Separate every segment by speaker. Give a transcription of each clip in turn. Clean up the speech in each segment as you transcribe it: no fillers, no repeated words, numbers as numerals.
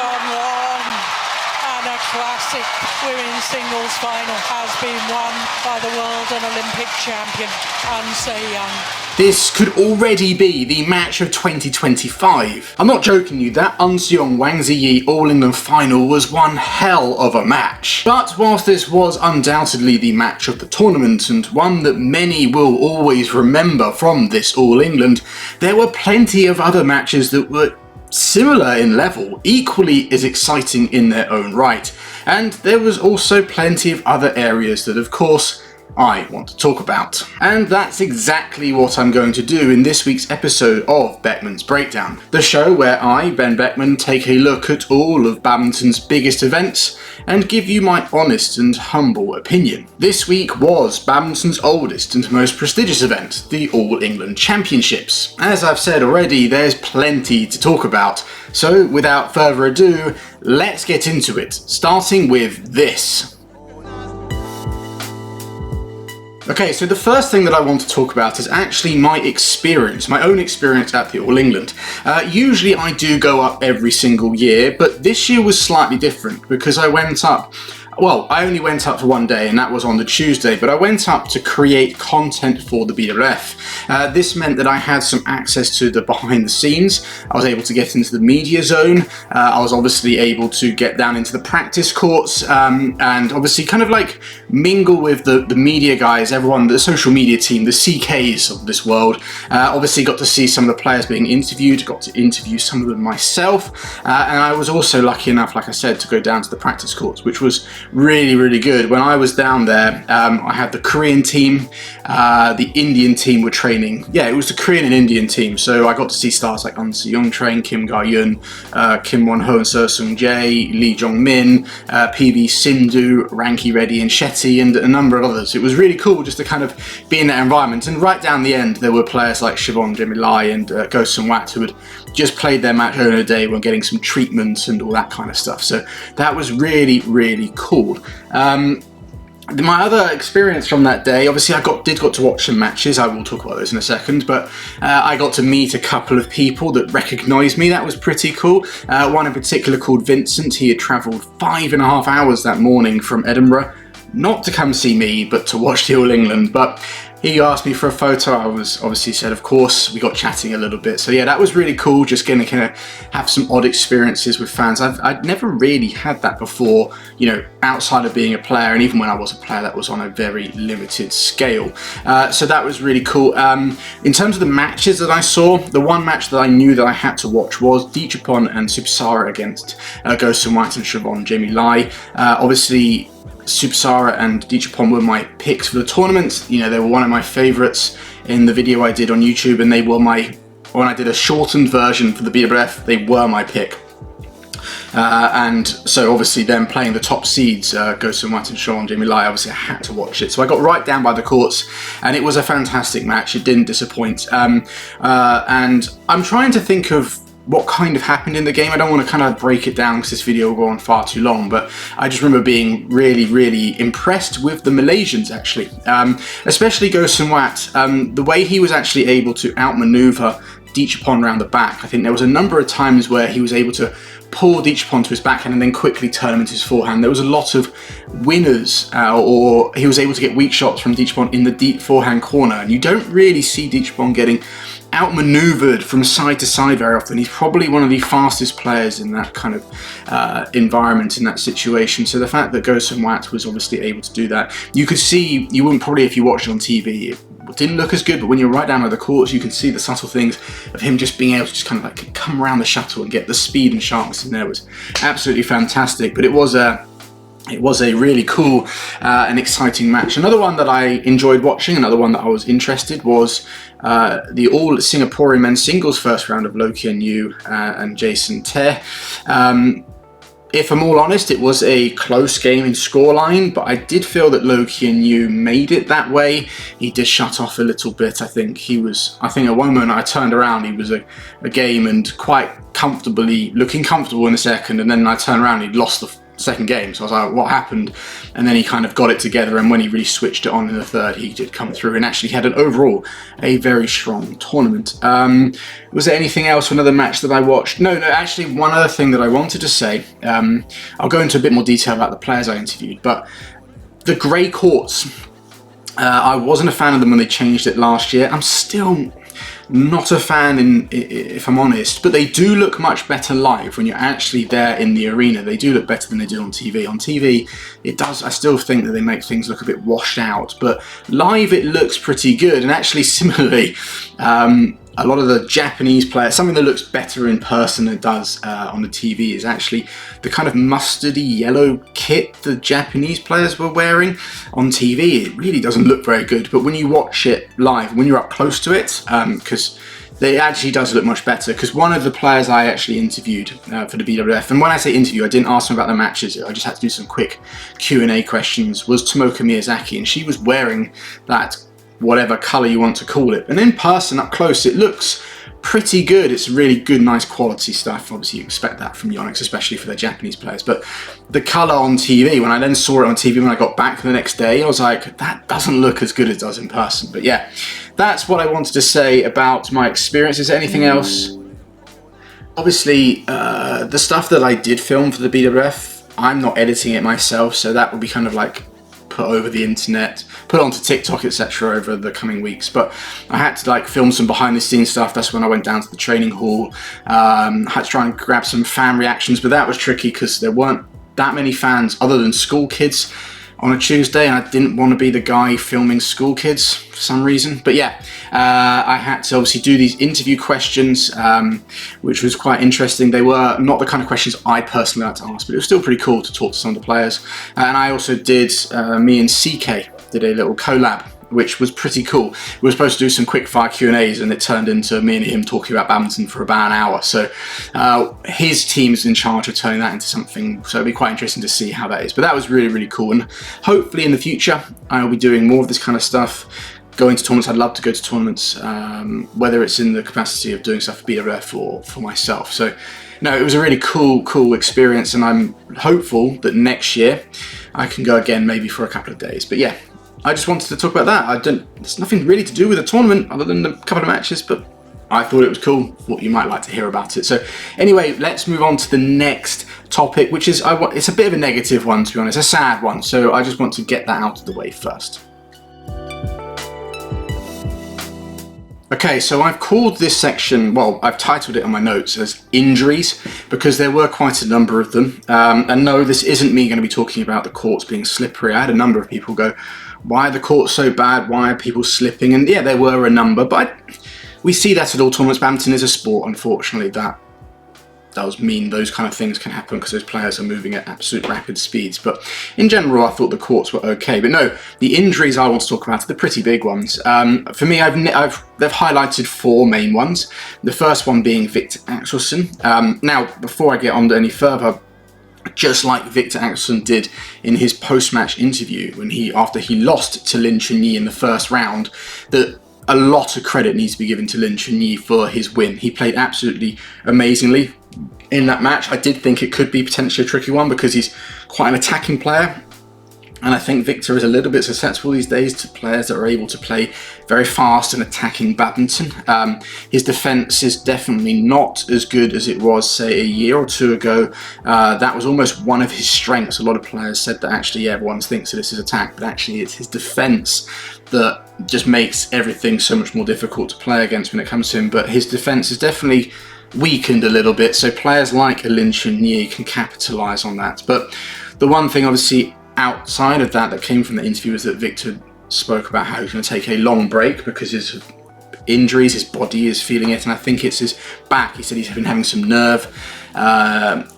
Speaker 1: gone long, and a classic women's singles final has been won by the world and Olympic champion, Young.
Speaker 2: This could already be the match of 2025. I'm not joking you, that Wang Ziyi All England final was one hell of a match. But whilst this was undoubtedly the match of the tournament and one that many will always remember from this All England, there were plenty of other matches that were similar in level, equally as exciting in their own right. And there was also plenty of other areas that, of course, I want to talk about. And that's exactly what I'm going to do in this week's episode of Beckman's Breakdown, the show where I, Ben Beckman, take a look at all of badminton's biggest events and give you my honest and humble opinion. This week was badminton's oldest and most prestigious event, the All England Championships. As I've said already, there's plenty to talk about, so without further ado, let's get into it, starting with this. Okay, so the first thing that I want to talk about is actually my experience, my own experience at the All England. Usually I do go up every single year, but this year was slightly different because I went up. Well, I only went up for one day, and that was on the Tuesday, but I went up to create content for the BWF. This meant that I had some access to the behind the scenes. I was able to get into the media zone. I was obviously able to get down into the practice courts, and obviously kind of like mingle with the media guys, everyone, the social media team, the CKs of this world. Obviously got to see some of the players being interviewed, got to interview some of them myself, and I was also lucky enough, like I said, to go down to the practice courts, which was really good. When I was down there, I had the Korean team, the Indian team were training. Yeah, it was the Korean and Indian team, so I got to see stars like Eun Young train, Kim Ga-yun, Kim Won-ho and Seo Sung-jae, Lee Jong Min, PV Sindhu, Ranki Reddy and Shetty, and a number of others. It was really cool just to kind of be in that environment, and right down the end there were players like Siobhan Jemilai and Go Sung-wat who had just played their match earlier in the day, were getting some treatments and all that kind of stuff, so that was really cool. My other experience from that day, obviously I got to watch some matches. I will talk about those in a second, but I got to meet a couple of people that recognised me. That was pretty cool. One in particular called Vincent. He had travelled 5.5 hours that morning from Edinburgh, not to come see me, but to watch the All England. But he asked me for a photo. I was obviously said, of course. We got chatting a little bit. So yeah, that was really cool. Just going to kind of have some odd experiences with fans. I'd never really had that before, you know, outside of being a player. And even when I was a player, that was on a very limited scale. So that was really cool. In terms of the matches that I saw, the one match that I knew that I had to watch was Dichapon and Subsara against Go Sung-wat and Siobhan Jemilai. Obviously, Subsara and Dichapon were my picks for the tournament. You know, they were one of my favourites in the video I did on YouTube, and they were when I did a shortened version for the BWF, they were my pick. And so obviously them playing the top seeds, Go Sung-wat and Siobhan Jemilai, obviously I had to watch it. So I got right down by the courts, and it was a fantastic match. It didn't disappoint. And I'm trying to think of what kind of happened in the game. I don't want to kind of break it down because this video will go on far too long, but I just remember being really impressed with the Malaysians actually, especially Go Sung-wat. The way he was actually able to outmaneuver Dichapon around the back. I think there was a number of times where he was able to pull Dichapon to his backhand and then quickly turn him into his forehand. There was a lot of winners, or he was able to get weak shots from Dichapon in the deep forehand corner, and you don't really see Dichapon getting outmaneuvered from side to side very often. He's probably one of the fastest players in that kind of environment, in that situation. So the fact that Go Sung-wat was obviously able to do that, you could see, you wouldn't probably if you watched it on TV, it didn't look as good, but when you're right down at the courts, you can see the subtle things of him just being able to just kind of like come around the shuttle and get the speed and sharpness in there. It was absolutely fantastic. But it was a really cool and exciting match. Another one that I enjoyed watching, another one that I was interested, was the all Singaporean men's singles first round of Loh Kian Yu and Jason Teh. If I'm all honest, it was a close game in scoreline, but I did feel that Loh Kian Yu made it that way. He did shut off a little bit. I think at one moment I turned around, he was a game and quite comfortably, looking comfortable in the second, and then I turned around, he'd lost second game. So I was like, what happened? And then he kind of got it together, and when he really switched it on in the third, he did come through and actually had overall a very strong tournament. Was there anything else, another match that I watched? No, actually one other thing that I wanted to say, I'll go into a bit more detail about the players I interviewed, but the grey courts, I wasn't a fan of them when they changed it last year. I'm still not a fan, if I'm honest, but they do look much better live when you're actually there in the arena. They do look better than they do on TV. On TV, it does. I still think that they make things look a bit washed out, but live it looks pretty good. And actually, similarly, a lot of the Japanese players, something that looks better in person than it does on the TV is actually the kind of mustardy yellow kit the Japanese players were wearing. On TV, it really doesn't look very good, but when you watch it live, when you're up close to it, because it actually does look much better, because one of the players I actually interviewed for the BWF, and when I say interview, I didn't ask them about the matches, I just had to do some quick Q&A questions, was Tomoka Miyazaki, and she was wearing that whatever colour you want to call it. And in person, up close, it looks pretty good. It's really good, nice quality stuff. Obviously, you expect that from Yonex, especially for their Japanese players. But the colour on TV, when I then saw it on TV when I got back the next day, I was like, that doesn't look as good as it does in person. But yeah, that's what I wanted to say about my experience. Is there anything else? Obviously, the stuff that I did film for the BWF, I'm not editing it myself, so that would be kind of like put over the internet, put onto TikTok, etc. over the coming weeks. But I had to like film some behind the scenes stuff. That's when I went down to the training hall. I had to try and grab some fan reactions, but that was tricky because there weren't that many fans other than school kids on a Tuesday, and I didn't want to be the guy filming school kids for some reason. But yeah, I had to obviously do these interview questions, which was quite interesting. They were not the kind of questions I personally like to ask, but it was still pretty cool to talk to some of the players. And I also did, me and CK did a little collab, which was pretty cool. We were supposed to do some quick fire Q&As, and it turned into me and him talking about badminton for about an hour. So his team's in charge of turning that into something, so it'll be quite interesting to see how that is. But that was really, really cool, and hopefully in the future I'll be doing more of this kind of stuff, going to tournaments. I'd love to go to tournaments, whether it's in the capacity of doing stuff for BWF or for myself. So no, it was a really cool experience, and I'm hopeful that next year I can go again, maybe for a couple of days. But yeah, I just wanted to talk about that. There's nothing really to do with the tournament other than a couple of matches, but I thought it was cool. Thought you might like to hear about it. So anyway, let's move on to the next topic, which is, it's a bit of a negative one, to be honest, a sad one. So I just want to get that out of the way first. Okay, so I've called this section, well, I've titled it on my notes as injuries, because there were quite a number of them. And no, this isn't me going to be talking about the courts being slippery. I had a number of people go, why are the courts so bad? Why are people slipping? And yeah, there were a number, but we see that at all tournaments. Badminton is a sport, unfortunately, that does mean those kind of things can happen because those players are moving at absolute rapid speeds. But in general, I thought the courts were okay. But no, the injuries I want to talk about are the pretty big ones. For me, they've highlighted four main ones. The first one being Victor Axelsen. Now, before I get on to any further, just like Victor Axelsen did in his post-match interview after he lost to Lin Chunyi in the first round, that a lot of credit needs to be given to Lin Chunyi for his win. He played absolutely amazingly in that match. I did think it could be potentially a tricky one because he's quite an attacking player, and I think Victor is a little bit susceptible these days to players that are able to play very fast and attacking badminton. His defence is definitely not as good as it was, say, a year or two ago. That was almost one of his strengths. A lot of players said that actually everyone thinks that it's his attack, but actually it's his defence that just makes everything so much more difficult to play against when it comes to him. But his defence is definitely weakened a little bit, so players like Lin Chunyi can capitalise on that. But the one thing, obviously, outside of that came from the interview is that Victor spoke about how he's going to take a long break because his injuries, his body is feeling it, and I think it's his back. He said he's been having some nerve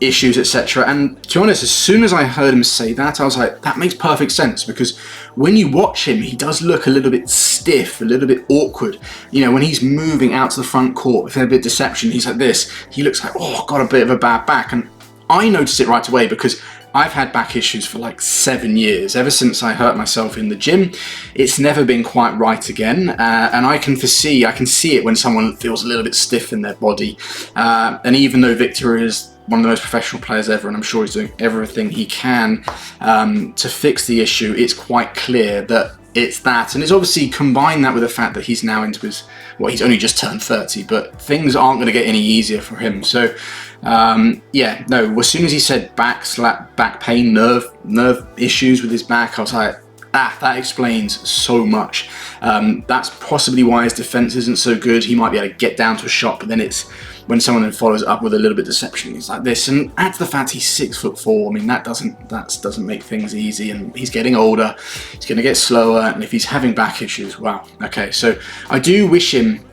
Speaker 2: issues, etc. And to be honest, as soon as I heard him say that, I was like, that makes perfect sense, because when you watch him, he does look a little bit stiff, a little bit awkward. You know, when he's moving out to the front court with a bit of deception, he's like this. He looks like, oh, got a bit of a bad back. And I noticed it right away because I've had back issues for like 7 years. Ever since I hurt myself in the gym, it's never been quite right again. And I can see it when someone feels a little bit stiff in their body. And even though Victor is one of the most professional players ever, and I'm sure he's doing everything he can to fix the issue. It's quite clear that it's that, and it's obviously combined that with the fact that he's now into his, well, he's only just turned 30, but things aren't going to get any easier for him. So yeah, no, as soon as he said back pain, nerve issues with his back, I was like, that explains so much. That's possibly why his defense isn't so good. He might be able to get down to a shot, but then it's when someone then follows it up with a little bit of deception, it's like this. And add to the fact he's 6'4", I mean, that doesn't make things easy, and he's getting older, he's going to get slower, and if he's having back issues, wow. Okay, so I do wish him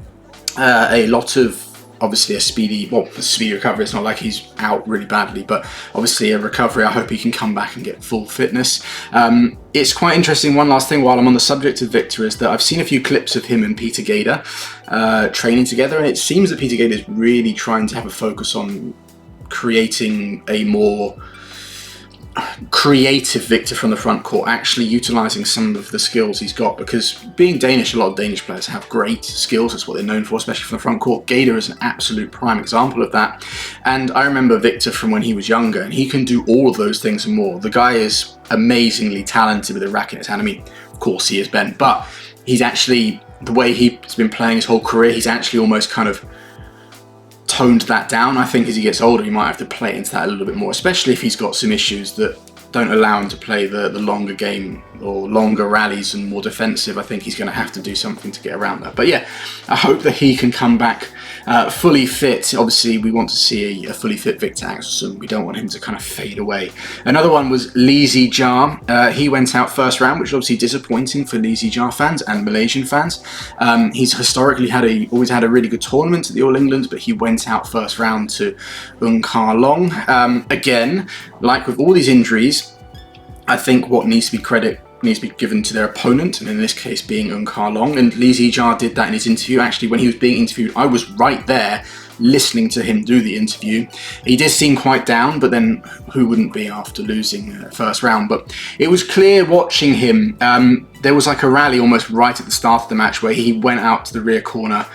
Speaker 2: a lot of, obviously, a speedy recovery. It's not like he's out really badly, but obviously a recovery. I hope he can come back and get full fitness. It's quite interesting. One last thing while I'm on the subject of Victor is that I've seen a few clips of him and Peter Gader training together, and it seems that Peter Gader is really trying to have a focus on creating a more creative Victor from the front court, actually utilising some of the skills he's got, because being Danish, a lot of Danish players have great skills. That's what they're known for, especially from the front court. Gader is an absolute prime example of that, and I remember Victor from when he was younger, and he can do all of those things and more. The guy is amazingly talented with a racket in his hand. I mean, of course he is, Ben, but he's actually, the way he's been playing his whole career, he's actually almost kind of toned that down. I think as he gets older, he might have to play into that a little bit more, especially if he's got some issues that don't allow him to play the longer game or longer rallies and more defensive. I think he's going to have to do something to get around that. But yeah, I hope that he can come back fully fit. Obviously, we want to see a fully fit Victor Axelsen. We don't want him to kind of fade away. Another one was Lee Chia. He went out first round, which is obviously disappointing for Lee Chia fans and Malaysian fans. He's historically always had a really good tournament at the All England, but he went out first round to Kar Long. Again, like with all these injuries, I think what needs to be given to their opponent, and in this case being Kar Long, and Lee Chia did that in his interview. Actually, when he was being interviewed, I was right there listening to him do the interview. He did seem quite down, but then who wouldn't be after losing first round? But it was clear watching him, there was like a rally almost right at the start of the match where he went out to the rear corner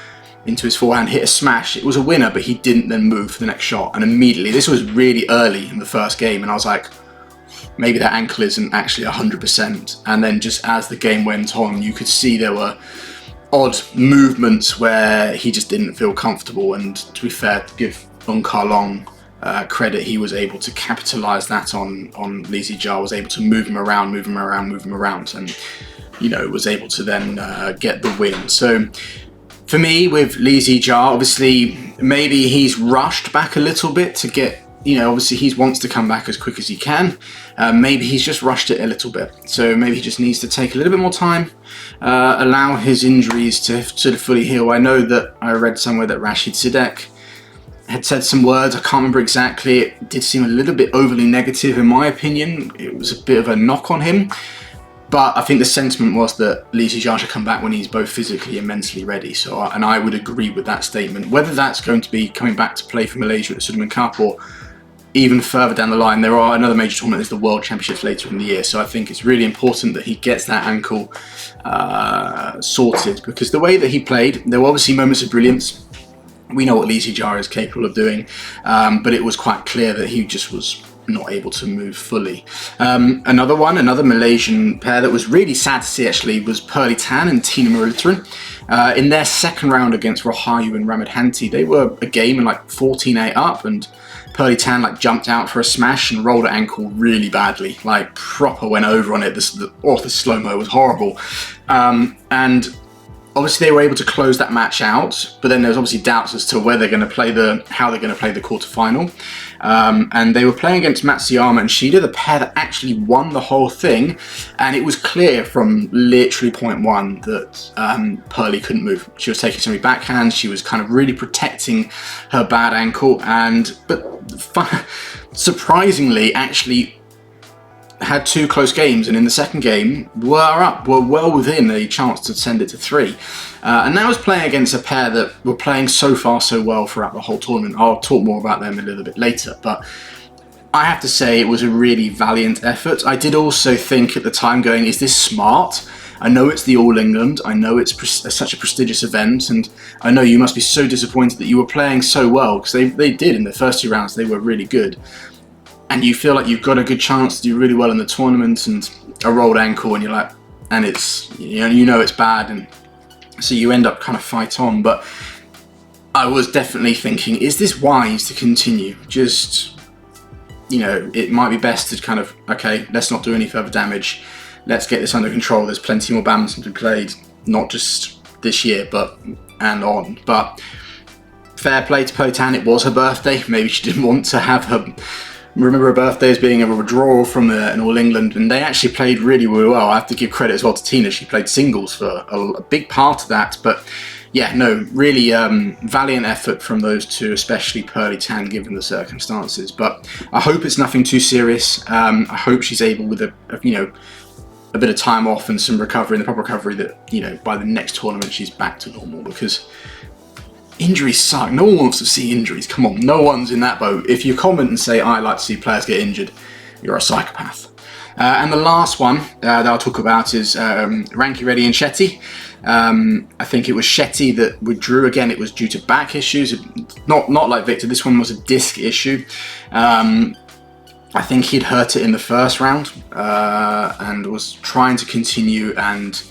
Speaker 2: into his forehand, hit a smash. It was a winner, but he didn't then move for the next shot. And immediately, this was really early in the first game, and I was like, maybe that ankle isn't actually 100%. And then just as the game went on, you could see there were odd movements where he just didn't feel comfortable. And to be fair, to give Kar Long credit, he was able to capitalise that on Lee Chia, was able to move him around, and, you know, was able to then get the win. So for me, with Lee Chia, obviously, maybe he's rushed back a little bit to get, you know, obviously he wants to come back as quick as he can. Maybe he's just rushed it a little bit. So maybe he just needs to take a little bit more time, allow his injuries to fully heal. I know that I read somewhere that Rashid Sidek had said some words, I can't remember exactly. It did seem a little bit overly negative in my opinion. It was a bit of a knock on him. But I think the sentiment was that Lee Chia should come back when he's both physically and mentally ready. So, and I would agree with that statement. Whether that's going to be coming back to play for Malaysia at the Sudirman Cup or even further down the line, there are another major tournament is the World Championships later in the year. So I think it's really important that he gets that ankle sorted, because the way that he played, there were obviously moments of brilliance. We know what Lee Chia is capable of doing, but it was quite clear that he just was not able to move fully. Another Malaysian pair that was really sad to see actually was Pearly Tan and Tina Muralitharan. In their second round against Rahayu and Ramadhanti, they were a game and like 14-8 up, and Pearly Tan like jumped out for a smash and rolled her ankle really badly, like proper went over on it. The slow-mo was horrible. And obviously they were able to close that match out, but then there was obviously doubts as to where they're going to play how they're going to play the quarterfinal. And they were playing against Matsuyama and Shida, the pair that actually won the whole thing. And it was clear from literally point one that Pearly couldn't move. She was taking so many backhands. She was kind of really protecting her bad ankle, but surprisingly, actually had two close games, and in the second game were well within a chance to send it to 3. And that was playing against a pair that were playing so far so well throughout the whole tournament. I'll talk more about them a little bit later, but I have to say it was a really valiant effort. I did also think at the time going, is this smart? I know it's the All England, I know it's such a prestigious event, and I know you must be so disappointed that you were playing so well, because they did in the first 2 rounds, they were really good. And you feel like you've got a good chance to do really well in the tournament, and a rolled ankle, and you're like, and it's, you know it's bad, and so you end up kind of fight on. But I was definitely thinking, is this wise to continue? Just, it might be best to kind of, okay, let's not do any further damage. Let's get this under control. There's plenty more badminton to be played, not just this year, and on. But fair play to Potan, it was her birthday. Maybe she didn't want to remember her birthday as being a withdrawal from an All England, and they actually played really, really well. I have to give credit as well to Tina. She played singles for a big part of that, but yeah, no, really valiant effort from those two, especially Pearly Tan, given the circumstances. But I hope it's nothing too serious. I hope she's able, with a bit of time off and some recovery, and the proper recovery, that by the next tournament she's back to normal, because injuries suck. No one wants to see injuries. Come on, no one's in that boat. If you comment and say, I like to see players get injured, you're a psychopath. And the last one that I'll talk about is Rankireddy and Shetty. I think it was Shetty that withdrew. Again, it was due to back issues. Not like Victor. This one was a disc issue. I think he'd hurt it in the first round and was trying to continue, and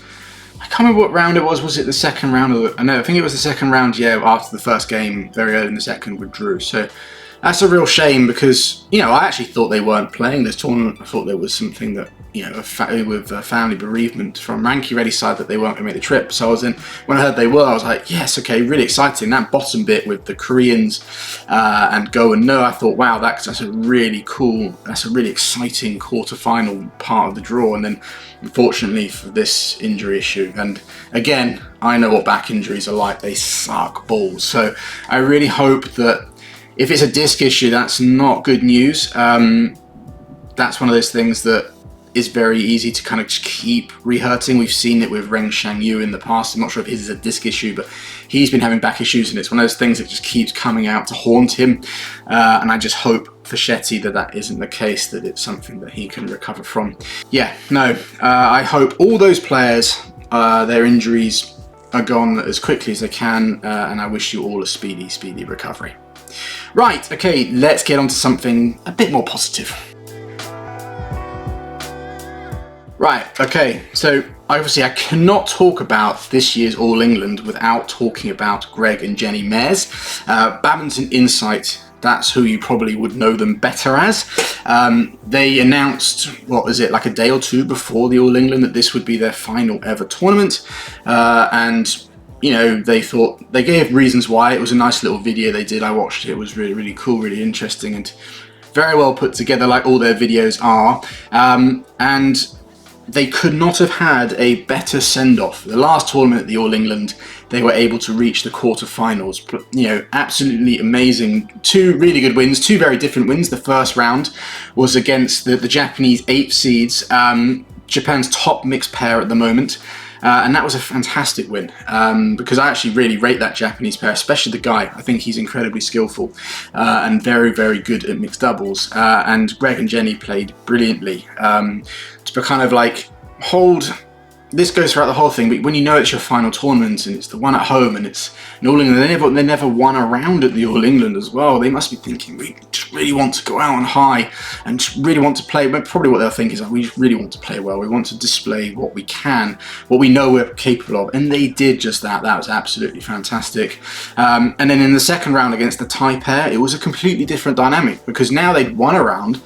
Speaker 2: I can't remember what round it was. Was it the second round? I think it was the second round, yeah, after the first game, very early in the second, withdrew. So that's a real shame, because, I actually thought they weren't playing this tournament. I thought there was something that, with family bereavement from Rankireddy's side, that they weren't going to make the trip. So when I heard they were, I was like, yes, okay, really exciting. That bottom bit with the Koreans and Go and No, I thought, wow, that's a really cool, that's a really exciting quarter-final part of the draw. And then, unfortunately, for this injury issue, and again, I know what back injuries are like. They suck balls. So I really hope that if it's a disc issue, that's not good news. That's one of those things that is very easy to kind of keep re-hurting. We've seen it with Reng Shangyu in the past. I'm not sure if his is a disc issue, but he's been having back issues, and it's one of those things that just keeps coming out to haunt him. And I just hope for Shetty that isn't the case, that it's something that he can recover from. Yeah, no, I hope all those players, their injuries are gone as quickly as they can, and I wish you all a speedy, speedy recovery. Right, okay, let's get on to something a bit more positive. Right, okay, so obviously I cannot talk about this year's All England without talking about Greg and Jenny Mares. Badminton Insight, that's who you probably would know them better as. They announced, what was it, like a day or two before the All England, that this would be their final ever tournament. And they thought, they gave reasons why. It was a nice little video they did. I watched it. It was really, really cool, really interesting, and very well put together, like all their videos are. And they could not have had a better send-off. The last tournament at the All England, they were able to reach the quarterfinals. Absolutely amazing. 2 really good wins, 2 very different wins. The first round was against the Japanese 8 seeds, Japan's top mixed pair at the moment. And that was a fantastic win, because I actually really rate that Japanese pair, especially the guy. I think he's incredibly skillful and very, very good at mixed doubles. And Greg and Jenny played brilliantly to kind of like hold. This goes throughout the whole thing, but when you know it's your final tournament and it's the one at home and it's an All England, they never won a round at the All England as well. They must be thinking, we just really want to go out on high and just really want to play. But probably what they'll think is, we just really want to play well. We want to display what we can, what we know we're capable of. And they did just that. That was absolutely fantastic. And then in the second round against the Thai pair, it was a completely different dynamic, because now they'd won a round.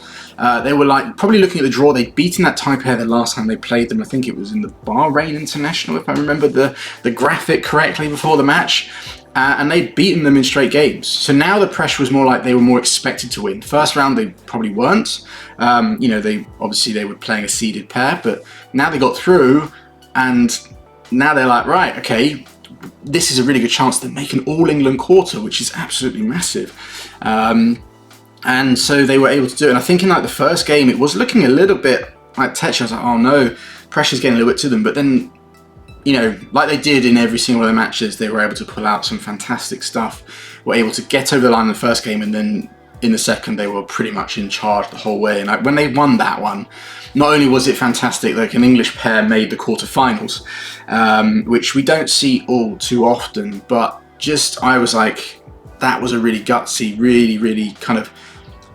Speaker 2: They were like probably looking at the draw. They'd beaten that Thai pair the last time they played them. I think it was in the Bahrain International, if I remember the graphic correctly before the match. And they'd beaten them in straight games. So now the pressure was more like they were more expected to win. First round they probably weren't. They were playing a seeded pair, but now they got through, and now they're like, right, okay, this is a really good chance to make an All England quarter, which is absolutely massive. And so they were able to do it. And I think in like the first game, it was looking a little bit like Tetch. I was like, oh no, pressure's getting a little bit to them. But then, like they did in every single of their matches, they were able to pull out some fantastic stuff. Were able to get over the line in the first game and then in the second they were pretty much in charge the whole way. And when they won that one, not only was it fantastic, like an English pair made the quarterfinals, which we don't see all too often, but just I was like, that was a really gutsy, really kind of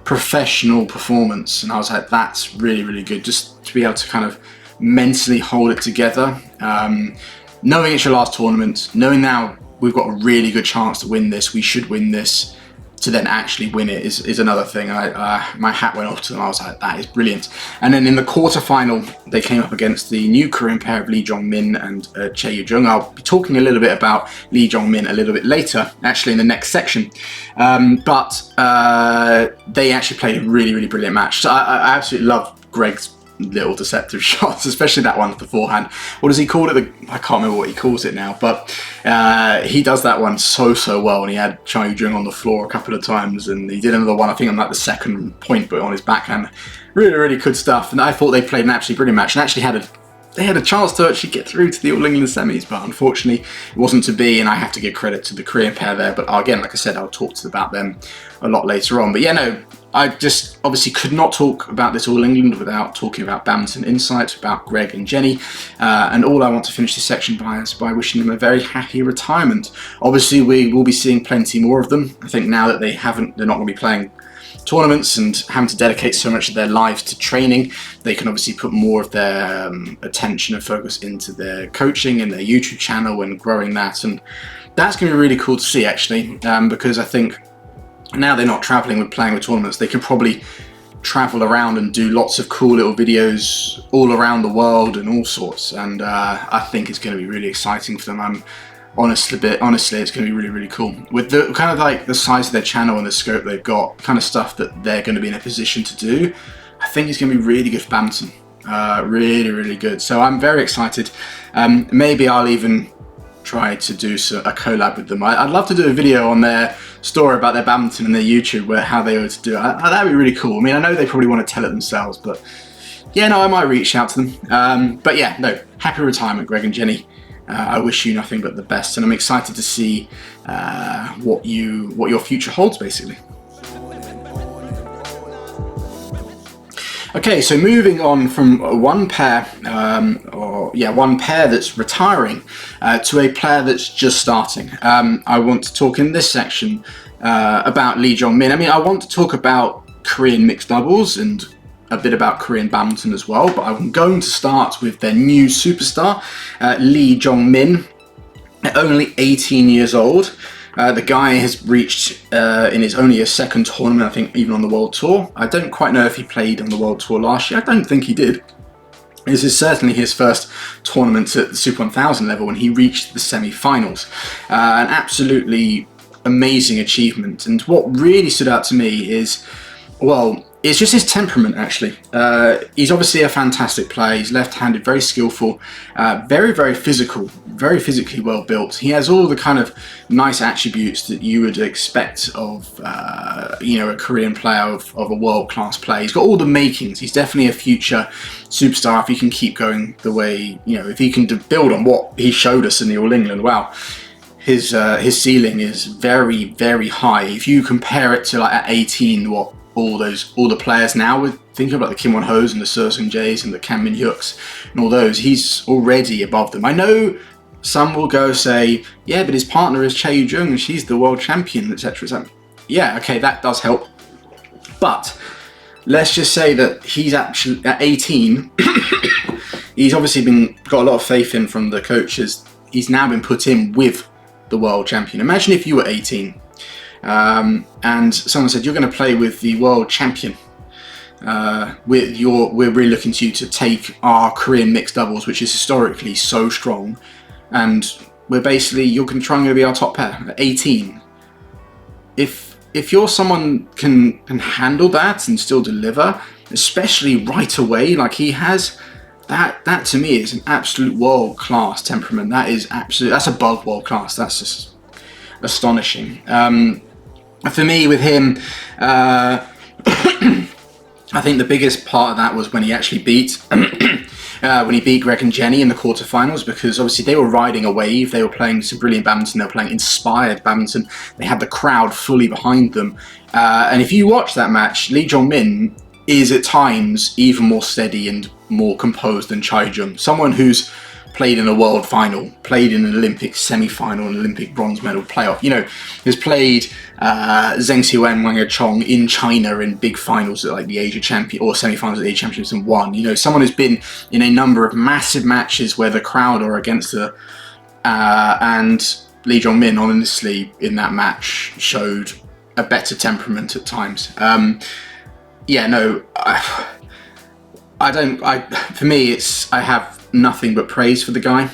Speaker 2: professional performance, and I was like, that's really good, just to be able to kind of mentally hold it together, knowing it's your last tournament, knowing now we've got a really good chance to win this, we should win this, to then actually win it is another thing. My hat went off to them. I was like, that is brilliant. And then in the quarterfinal, they came up against the new Korean pair of Lee Jong Min and Che Jung. I'll be talking a little bit about Lee Jong Min a little bit later, actually in the next section. But they actually played a really brilliant match. So I absolutely love Greg's little deceptive shots, especially that one for the forehand. What does he call it? I can't remember what he calls it now, but he does that one so well, and he had Cha Yu-jung on the floor a couple of times, and he did another one, I think on like the second point, but on his backhand. Really good stuff, and I thought they played an absolutely brilliant match, and actually they had a chance to actually get through to the All England semis, but unfortunately it wasn't to be, and I have to give credit to the Korean pair there. But again, like I said, I'll talk about them a lot later on. But yeah, no, I just obviously could not talk about this All England without talking about Badminton Insight, about Greg and Jenny, and all I want to finish this section by is by wishing them a very happy retirement. Obviously, we will be seeing plenty more of them. I think now that they're not going to be playing tournaments and having to dedicate so much of their lives to training, they can obviously put more of their attention and focus into their coaching and their YouTube channel and growing that, and that's going to be really cool to see, actually, because I think now they're not traveling with playing with tournaments, they can probably travel around and do lots of cool little videos all around the world and all sorts, and I think it's going to be really exciting for them. Honestly, it's going to be really cool. With the kind of like the size of their channel and the scope they've got, kind of stuff that they're going to be in a position to do, I think it's going to be really good for badminton. Really good. So I'm very excited. Maybe I'll even try to do a collab with them. I'd love to do a video on their story about their badminton and their YouTube, where how they were to do it. That'd be really cool. I mean, I know they probably want to tell it themselves, but yeah, no, I might reach out to them. But yeah, no, happy retirement, Greg and Jenny. I wish you nothing but the best, and I'm excited to see what your future holds, basically. Okay, so moving on from one pair, one pair that's retiring to a player that's just starting. I want to talk in this section about Lee Jong Min. I mean, I want to talk about Korean mixed doubles and a bit about Korean badminton as well, but I'm going to start with their new superstar, Lee Jong Min, only 18 years old. The guy has reached in his only his second tournament, I think, even on the World Tour. I don't quite know if he played on the World Tour last year. I don't think he did. This is certainly his first tournament at the Super 1000 level, and he reached the semi-finals. An absolutely amazing achievement. And what really stood out to me is, well, it's just his temperament, actually. He's obviously a fantastic player. He's left-handed, very skillful, very physical, very physically well built. He has all the kind of nice attributes that you would expect of, a Korean player, of a world-class player. He's got all the makings. He's definitely a future superstar if he can keep going the way, if he can build on what he showed us in the All England. Wow. His ceiling is very high. If you compare it to like at 18, what all the players now would think of, like the Kim Won Ho's and the Seung Jaes and the Kang Min Hyuks and all those, he's already above them. I know some will go say, yeah, but his partner is Che Yu-jung and she's the world champion, etc. Yeah, okay, that does help. But let's just say that he's actually at 18. He's obviously got a lot of faith in from the coaches. He's now been put in with the world champion. Imagine if you were 18. And someone said, you're going to play with the world champion. We're really looking to you to take our Korean mixed doubles, which is historically so strong, and you're going to try and be our top pair at 18. If you're someone can handle that and still deliver, especially right away, like he has, that to me is an absolute world-class temperament. That's above world-class. That's just astonishing. For me, with him, I think the biggest part of that was when he actually beat when he beat Greg and Jenny in the quarterfinals, because obviously they were riding a wave. They were playing some brilliant badminton. They were playing inspired badminton. They had the crowd fully behind them. And if you watch that match, Lee Jong Min is at times even more steady and more composed than Chai Jung, someone who's played in a world final, played in an Olympic semi-final, an Olympic bronze medal playoff, has played Zheng Xiwen, Wang Chong in China in big finals at like the Asia Champion or semi-finals at the Asia Championships and won. Someone who's been in a number of massive matches where the crowd are against her, and Lee Jong Min honestly in that match showed a better temperament at times. For me, I have nothing but praise for the guy,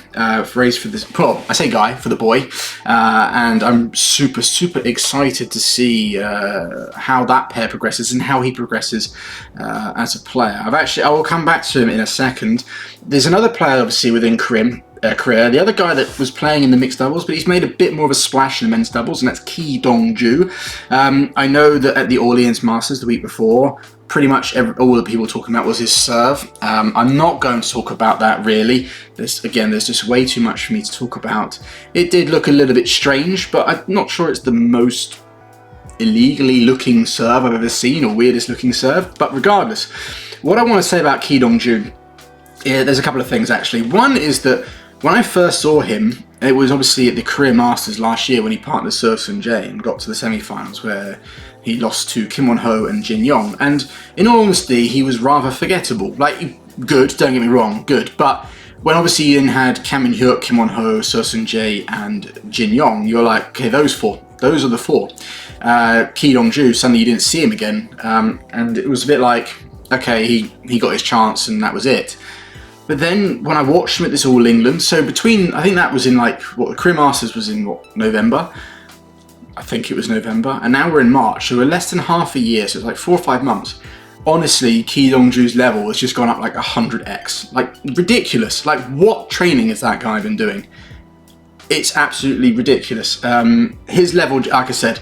Speaker 2: praise for this, well, I say guy, for the boy, and I'm super, super excited to see how that pair progresses and how he progresses as a player. I will come back to him in a second. There's another player, obviously, within Korea, the other guy that was playing in the mixed doubles, but he's made a bit more of a splash in the men's doubles, and that's Ki Dong-ju. I know that at the Orleans Masters the week before, pretty much all the people talking about was his serve. I'm not going to talk about that really. There's just way too much for me to talk about. It did look a little bit strange, but I'm not sure it's the most illegally looking serve I've ever seen, or weirdest looking serve. But regardless, what I want to say about Ki Dong-ju, there's a couple of things actually. One is that when I first saw him, it was obviously at the Korea Masters last year when he partnered Seo Sun-jae and got to the semi-finals where he lost to Kim Won-ho and Jin Yong. And in all honesty, he was rather forgettable. Like, good, don't get me wrong, good. But when obviously you then had Kang Min-hyuk, Kim Won-ho, Seo Sun-jae and Jin Yong, you're like, okay, those are the four. Ki Dong-ju, suddenly you didn't see him again. And it was a bit like, okay, he got his chance and that was it. But then when I watched him at this All England, so between, I think that was in the Korea Masters was in November? I think it was November, and now we're in March, so we're less than half a year, so it's like 4 or 5 months. Honestly, Ki Dong-ju's level has just gone up like 100x. Like, ridiculous. Like, what training has that guy been doing? It's absolutely ridiculous. His level, like I said,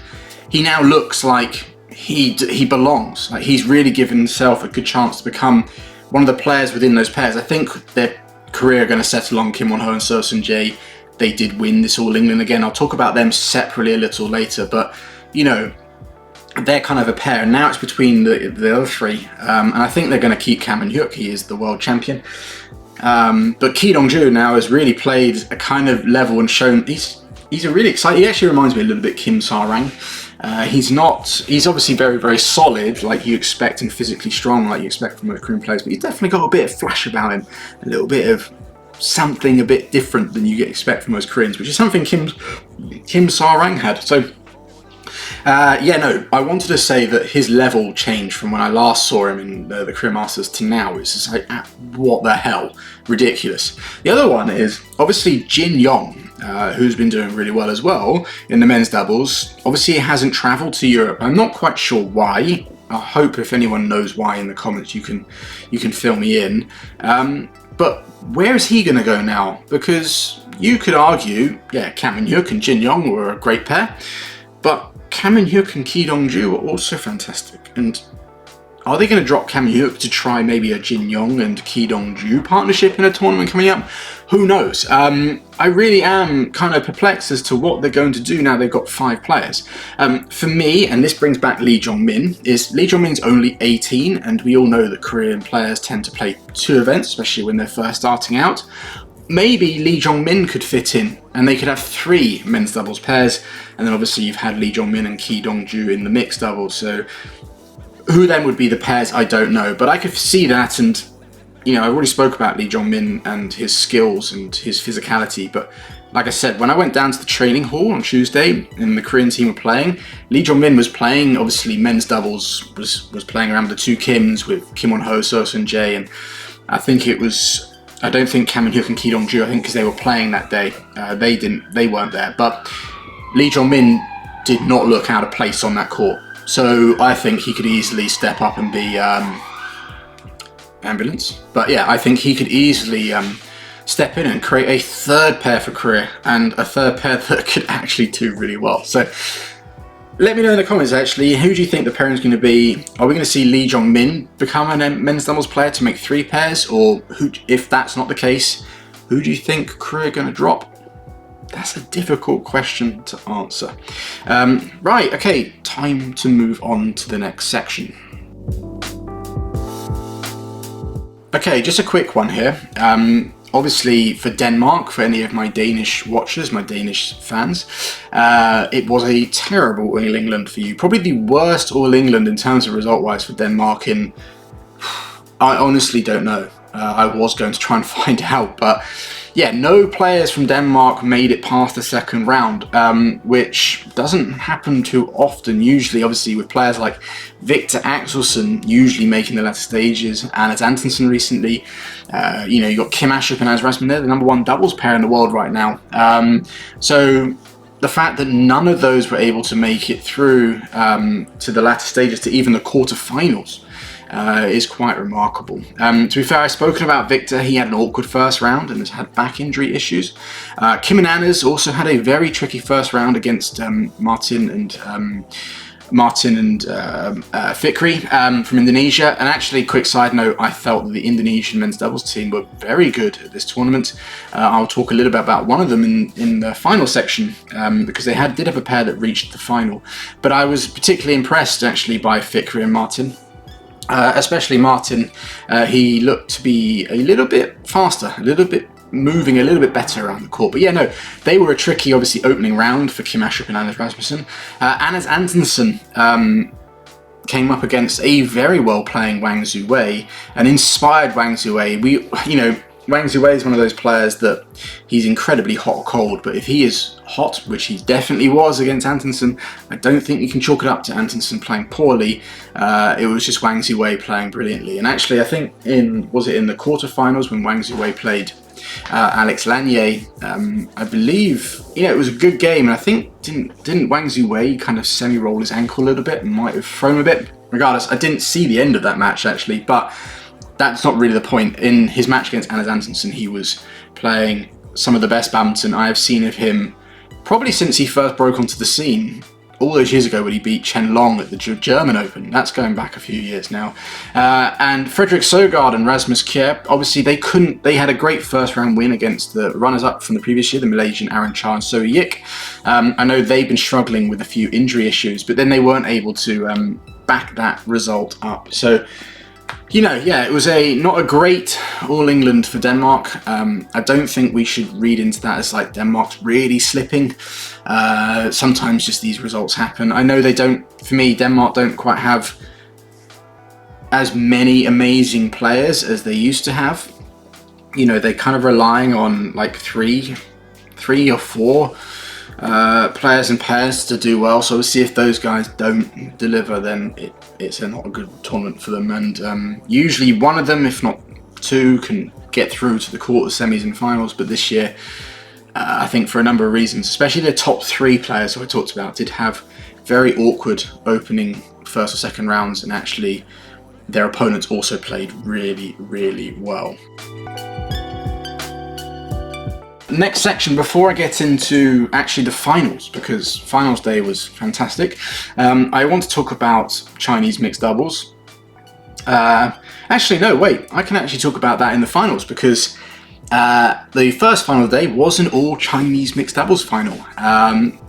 Speaker 2: he now looks like he belongs. Like, he's really given himself a good chance to become one of the players within those pairs. I think their career are going to settle on Kim Won-ho and Seo Sun-jae. They did win this All England again. I'll talk about them separately a little later, but they're kind of a pair. And now it's between the other three, and I think they're going to keep Kang Min-hyuk. He is the world champion. But Ki Dong-ju now has really played a kind of level and shown he's a really exciting. He actually reminds me a little bit Kim Sa-rang. He's obviously very, very solid, like you expect, and physically strong, like you expect from most Korean players, but he's definitely got a bit of flash about him, a little bit of something a bit different than you expect from most Koreans, which is something Kim Sa-rang had. So, I wanted to say that his level changed from when I last saw him in the Korea Masters to now. It's just like, what the hell? Ridiculous. The other one is, obviously, Jin Yong, who's been doing really well as well in the men's doubles. Obviously, he hasn't travelled to Europe. I'm not quite sure why. I hope if anyone knows why in the comments, you can fill me in. But where is he going to go now? Because you could argue, Kang Min-hyuk and Jin Yong were a great pair, but Kang Min-hyuk and Ki Dong-ju were also fantastic. And are they going to drop Kang Min-hyuk to try maybe a Jin Yong and Ki Dong-ju partnership in a tournament coming up? Who knows? I really am kind of perplexed as to what they're going to do now they've got 5 players. For me, and this brings back Lee Jong Min, is Lee Jong Min's only 18, and we all know that Korean players tend to play 2 events, especially when they're first starting out. Maybe Lee Jong Min could fit in, and they could have 3 men's doubles pairs, and then obviously you've had Lee Jong Min and Ki Dong-ju in the mixed doubles, so who then would be the pairs, I don't know, but I could see that. And I already spoke about Lee Jong Min and his skills and his physicality, but like I said, when I went down to the training hall on Tuesday and the Korean team were playing, Lee Jong Min was playing, obviously men's doubles, was playing around the 2 Kims with Kim Won-ho, Seo Sun-jae, and I don't think Kang Min-hyuk and Ki Dong-ju, I think because they were playing that day, they weren't there, but Lee Jong Min did not look out of place on that court. So I think he could easily step up and be ambulance. But yeah, I think he could easily step in and create a 3rd pair for Korea, and a 3rd pair that could actually do really well. So let me know in the comments actually, who do you think the pairing is going to be? Are we going to see Lee Jong Min become a men's doubles player to make 3 pairs? Or who, if that's not the case, who do you think Korea are going to drop? That's a difficult question to answer. Right, okay, time to move on to the next section. Okay, just a quick one here. Obviously for Denmark, for any of my Danish watchers, my Danish fans, it was a terrible All England for you. Probably the worst All England in terms of result-wise for Denmark in... I honestly don't know. I was going to try and find out, but yeah, no players from Denmark made it past the second round, which doesn't happen too often. Usually, obviously, with players like Victor Axelsen usually making the latter stages, Anders Antonsen recently, you know, you got Kim Astrup and Anders Rasmussen, they're the #1 doubles pair in the world right now. So the fact that none of those were able to make it through to the latter stages, to even the quarterfinals, is quite remarkable. To be fair, I've spoken about Victor. He had an awkward first round and has had back injury issues. Kim and Anders also had a very tricky first round against Martin and Fikri from Indonesia. And actually, quick side note, I felt that the Indonesian men's doubles team were very good at this tournament. I'll talk a little bit about one of them in the final section, because they did have a pair that reached the final. But I was particularly impressed actually by Fikri and Martin. Especially Martin, he looked to be a little bit faster, a little bit moving a little bit better around the court. But yeah, no, they were a tricky, obviously, opening round for Kim Astrup and Anders Rasmussen. Anders Antonsen came up against a very well-playing Wang Zuwei, an inspired Wang Zuwei. Wang Zuwei is one of those players that he's incredibly hot or cold, but if he is hot, which he definitely was against Antonsen, I don't think you can chalk it up to Antonsen playing poorly. It was just Wang Zuwei playing brilliantly. And actually, I think was it in the quarterfinals when Wang Zuwei played Alex Lanier, I believe, it was a good game, and I think didn't Wang Zuwei kind of semi-roll his ankle a little bit and might have thrown him a bit? Regardless, I didn't see the end of that match actually, but that's not really the point. In his match against Anders Antonsen, he was playing some of the best badminton I have seen of him probably since he first broke onto the scene all those years ago when he beat Chen at the German Open. That's going back a few years now. And Frederick Sogard and Rasmus Kjær, obviously they had a great first round win against the runners-up from the previous year, the Malaysian Aaron Cha and So Yik. I know they've been struggling with a few injury issues, but then they weren't able to back that result up. So, yeah, it was not a great All England for Denmark. I don't think we should read into that as like Denmark's really slipping. Sometimes just these results happen. I know for me, Denmark don't quite have as many amazing players as they used to have. They're kind of relying on like three or four players and pairs to do well. So we'll see if those guys don't deliver, then it's not a good tournament for them. And usually one of them, if not two, can get through to the quarter, semis and finals. But this year, I think for a number of reasons, especially the top 3 players who I talked about did have very awkward opening first or second rounds, and actually their opponents also played really, really well. Next section, before I get into actually the finals, because finals day was fantastic, I want to talk about Chinese mixed doubles. Actually, no, wait, I can actually talk about that in the finals, because the first final day was an all Chinese mixed doubles final.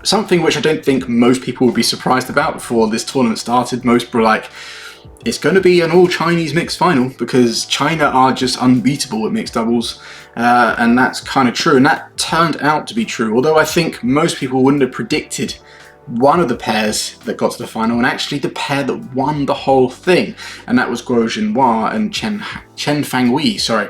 Speaker 2: Something which I don't think most people would be surprised about before this tournament started. Most were like, it's going to be an all Chinese mixed final because China are just unbeatable at mixed doubles. And that's kind of true, and that turned out to be true, although I think most people wouldn't have predicted one of the pairs that got to the final, and actually the pair that won the whole thing, and that was Guo Jinhua and Chen Fangwei, sorry.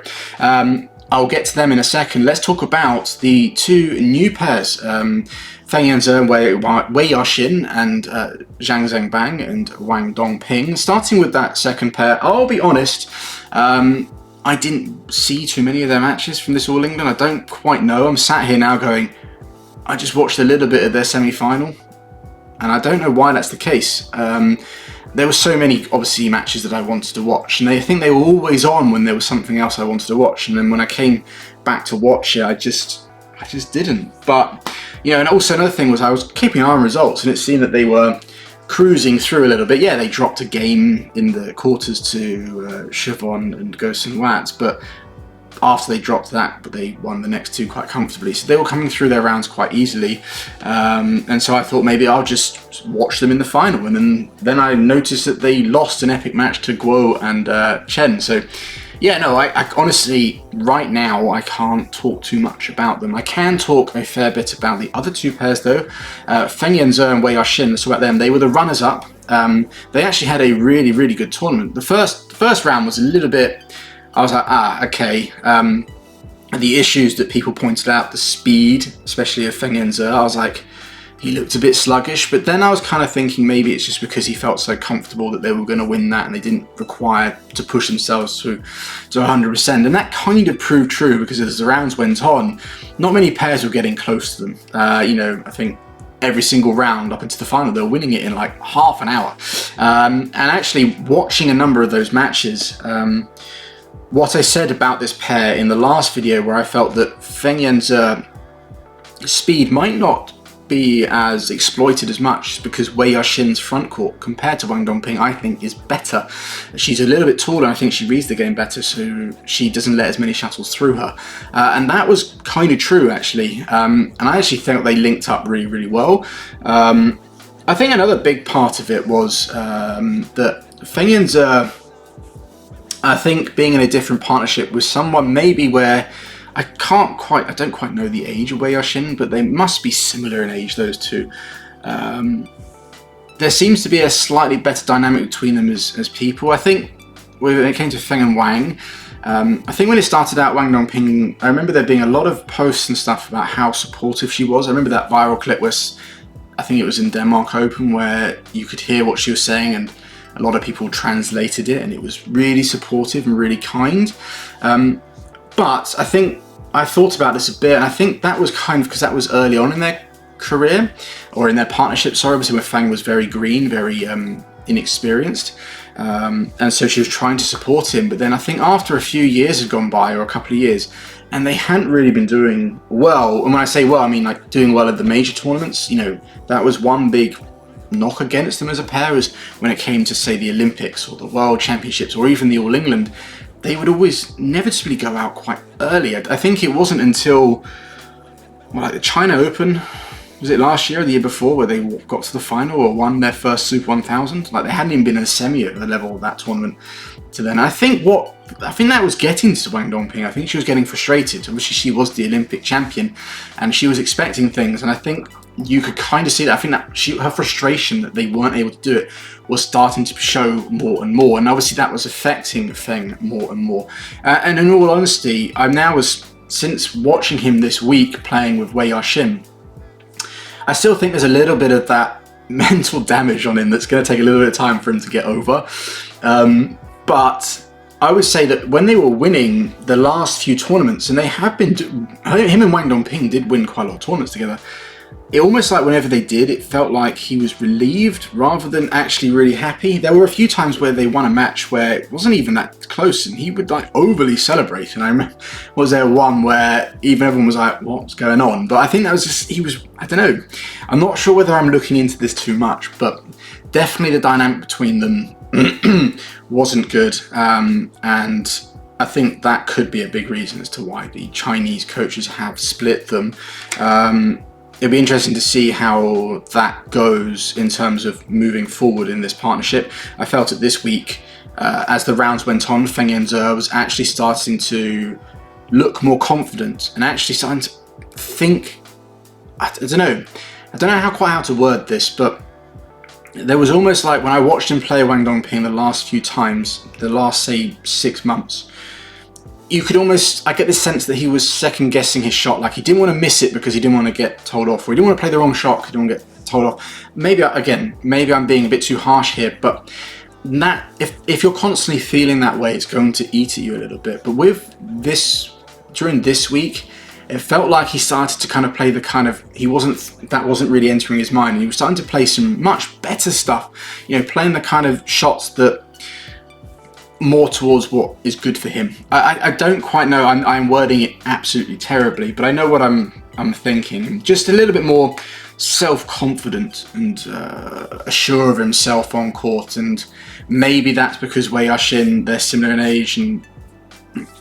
Speaker 2: I'll get to them in a second. Let's talk about the 2 new pairs, Feng Yanzhe, Wei Yaxin and Zhang Zhengbang and Wang Dongping. Starting with that second pair, I'll be honest, I didn't see too many of their matches from this All England. I don't quite know. I'm sat here now going, I just watched a little bit of their semi-final, and I don't know why that's the case. There were so many, obviously, matches that I wanted to watch, and I think they were always on when there was something else I wanted to watch, and then when I came back to watch it, I just didn't. But, and also another thing was I was keeping an eye on results, and it seemed that they were cruising through a little bit. Yeah, they dropped a game in the quarters to Siobhan and Gosen Watts, but after they dropped that, but they won the next two quite comfortably. So they were coming through their rounds quite easily. And so I thought maybe I'll just watch them in the final. And then I noticed that they lost an epic match to Guo and Chen. So yeah, no, I honestly, right now, I can't talk too much about them. I can talk a fair bit about the other two pairs though. Feng Yanze and Wei Yaxin, let's talk about them. They were the runners-up. They actually had a really, really good tournament. The first round was a little bit, I was like, okay. The issues that people pointed out, the speed, especially of Feng Yanze, I was like, he looked a bit sluggish, but then I was kind of thinking maybe it's just because he felt so comfortable that they were going to win that and they didn't require to push themselves to 100%. And that kind of proved true because as the rounds went on, not many pairs were getting close to them. I think every single round up into the final, they were winning it in like half an hour. And actually watching a number of those matches, what I said about this pair in the last video where I felt that Feng Yanze speed might not be as exploited as much because Wei Yaxin's front court compared to Wang Dongping I think is better. She's a little bit taller, I think she reads the game better, so she doesn't let as many shuttles through her. And that was kind of true actually. And I actually think they linked up really, really well. I think another big part of it was that Feng Yanze, I think being in a different partnership with someone maybe where I don't quite know the age of Wei Yaxin, but they must be similar in age, those two. There seems to be a slightly better dynamic between them as people. I think when it came to Feng and Wang, I think when it started out, Wang Dongping, I remember there being a lot of posts and stuff about how supportive she was. I remember that viral clip where I think it was in Denmark Open where you could hear what she was saying and a lot of people translated it and it was really supportive and really kind. But I think I thought about this a bit, and I think that was kind of because that was early on in their career, or in their partnership, sorry, obviously when Fang was very green, very inexperienced, and so she was trying to support him. But then I think after a few years had gone by, or a couple of years, and they hadn't really been doing well, and when I say well, I mean like doing well at the major tournaments, that was one big knock against them as a pair, is when it came to say the Olympics or the World Championships or even the All England, they would always inevitably go out quite early. I think it wasn't until like the China Open, was it last year or the year before, where they got to the final or won their first Super 1000. Like they hadn't even been in a semi at the level of that tournament to then. I think that was getting to Wang Dongping. I think she was getting frustrated. Obviously she was the Olympic champion and she was expecting things, and I think you could kind of see that. I think that her frustration that they weren't able to do it was starting to show more and more, and obviously that was affecting Feng more and more. And in all honesty, since watching him this week playing with Wei Yaxin, I still think there's a little bit of that mental damage on him that's going to take a little bit of time for him to get over. But I would say that when they were winning the last few tournaments, and they have been, him and Wang Dongping did win quite a lot of tournaments together, it almost like whenever they did, it felt like he was relieved rather than actually really happy. There were a few times where they won a match where it wasn't even that close and he would like overly celebrate. And I remember, was there one where even everyone was like, what's going on? But I think that was just, I don't know. I'm not sure whether I'm looking into this too much, but definitely the dynamic between them wasn't good. And I think that could be a big reason as to why the Chinese coaches have split them. It'll be interesting to see how that goes in terms of moving forward in this partnership. I felt that this week, as the rounds went on, Feng Yanze was actually starting to look more confident and actually starting to think, I don't know how to word this, but there was almost like when I watched him play Wang Dongping the last few times, the last say 6 months, you could almost, I get this sense that he was second guessing his shot. Like he didn't want to miss it because he didn't want to get told off, or he didn't want to play the wrong shot because he didn't want to get told off. Maybe I'm being a bit too harsh here, but that if you're constantly feeling that way, it's going to eat at you a little bit. But with this, during this week, it felt like he started to kind of play the kind of, that wasn't really entering his mind. And he was starting to play some much better stuff, playing the kind of shots that more towards what is good for him. I don't quite know, I'm wording it absolutely terribly, but I know what I'm thinking. Just a little bit more self-confident and assured of himself on court, and maybe that's because Wei Yashin, they're similar in age and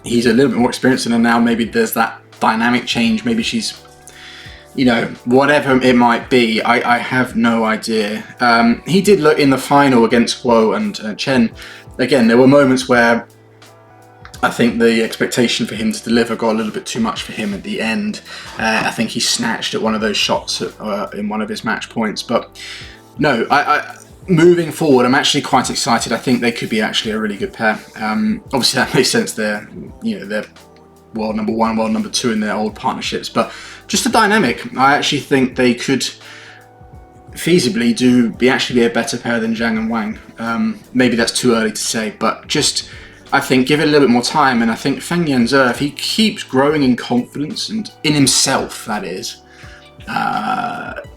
Speaker 2: he's a little bit more experienced than her now. Maybe there's that dynamic change. Maybe she's, you know, whatever it might be. I have no idea. He did look in the final against Guo and Chen. Again, there were moments where I think the expectation for him to deliver got a little bit too much for him at the end. I think he snatched at one of those shots in one of his match points. But no, moving forward, I'm actually quite excited. I think they could be actually a really good pair. Obviously, that makes sense. They're world number 1, world number 2 in their old partnerships. But just the dynamic, I actually think they could feasibly be a better pair than Zhang and Wang. Maybe that's too early to say, but just, I think, give it a little bit more time, and I think Feng Yanzhe, if he keeps growing in confidence and in himself, that is,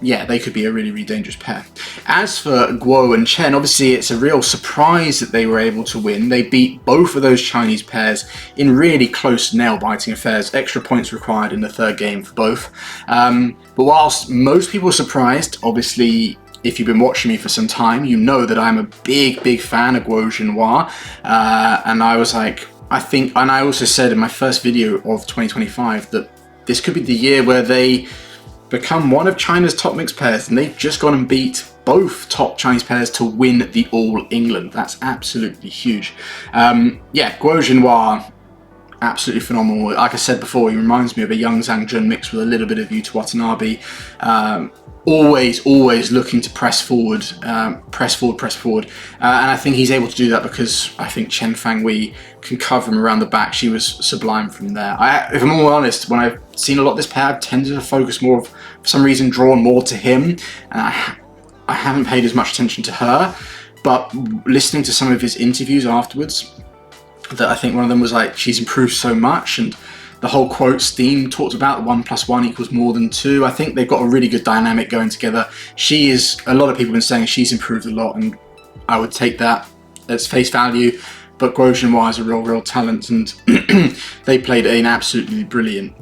Speaker 2: yeah, they could be a really, really dangerous pair. As for Guo and Chen, obviously it's a real surprise that they were able to win. They beat both of those Chinese pairs in really close, nail-biting affairs. Extra points required in the third game for both. But whilst most people were surprised, obviously, if you've been watching me for some time, you know that I'm a big, big fan of Guo Jinhua. And I was like, and I also said in my first video of 2025 that this could be the year where they become one of China's top mixed pairs, and they've just gone and beat both top Chinese pairs to win the All England. That's absolutely huge. Yeah, Guo Jinhua, absolutely phenomenal. Like I said before, he reminds me of a young Zhang Jun mixed with a little bit of Yuta Watanabe. Always looking to press forward. And I think he's able to do that because I think Chen Fangwei can cover him around the back. She was sublime from there. If I'm all honest, when I've seen a lot of this pair, I've tended to focus more of, for some reason, drawn more to him. And I haven't paid as much attention to her, but listening to some of his interviews afterwards, that I think one of them was like, she's improved so much, and the whole quotes theme talked about 1 + 1 equals more than 2. I think they've got a really good dynamic going together. A lot of people have been saying she's improved a lot, and I would take that as face value. But Guo Jinhua is a real talent, and they played an absolutely brilliant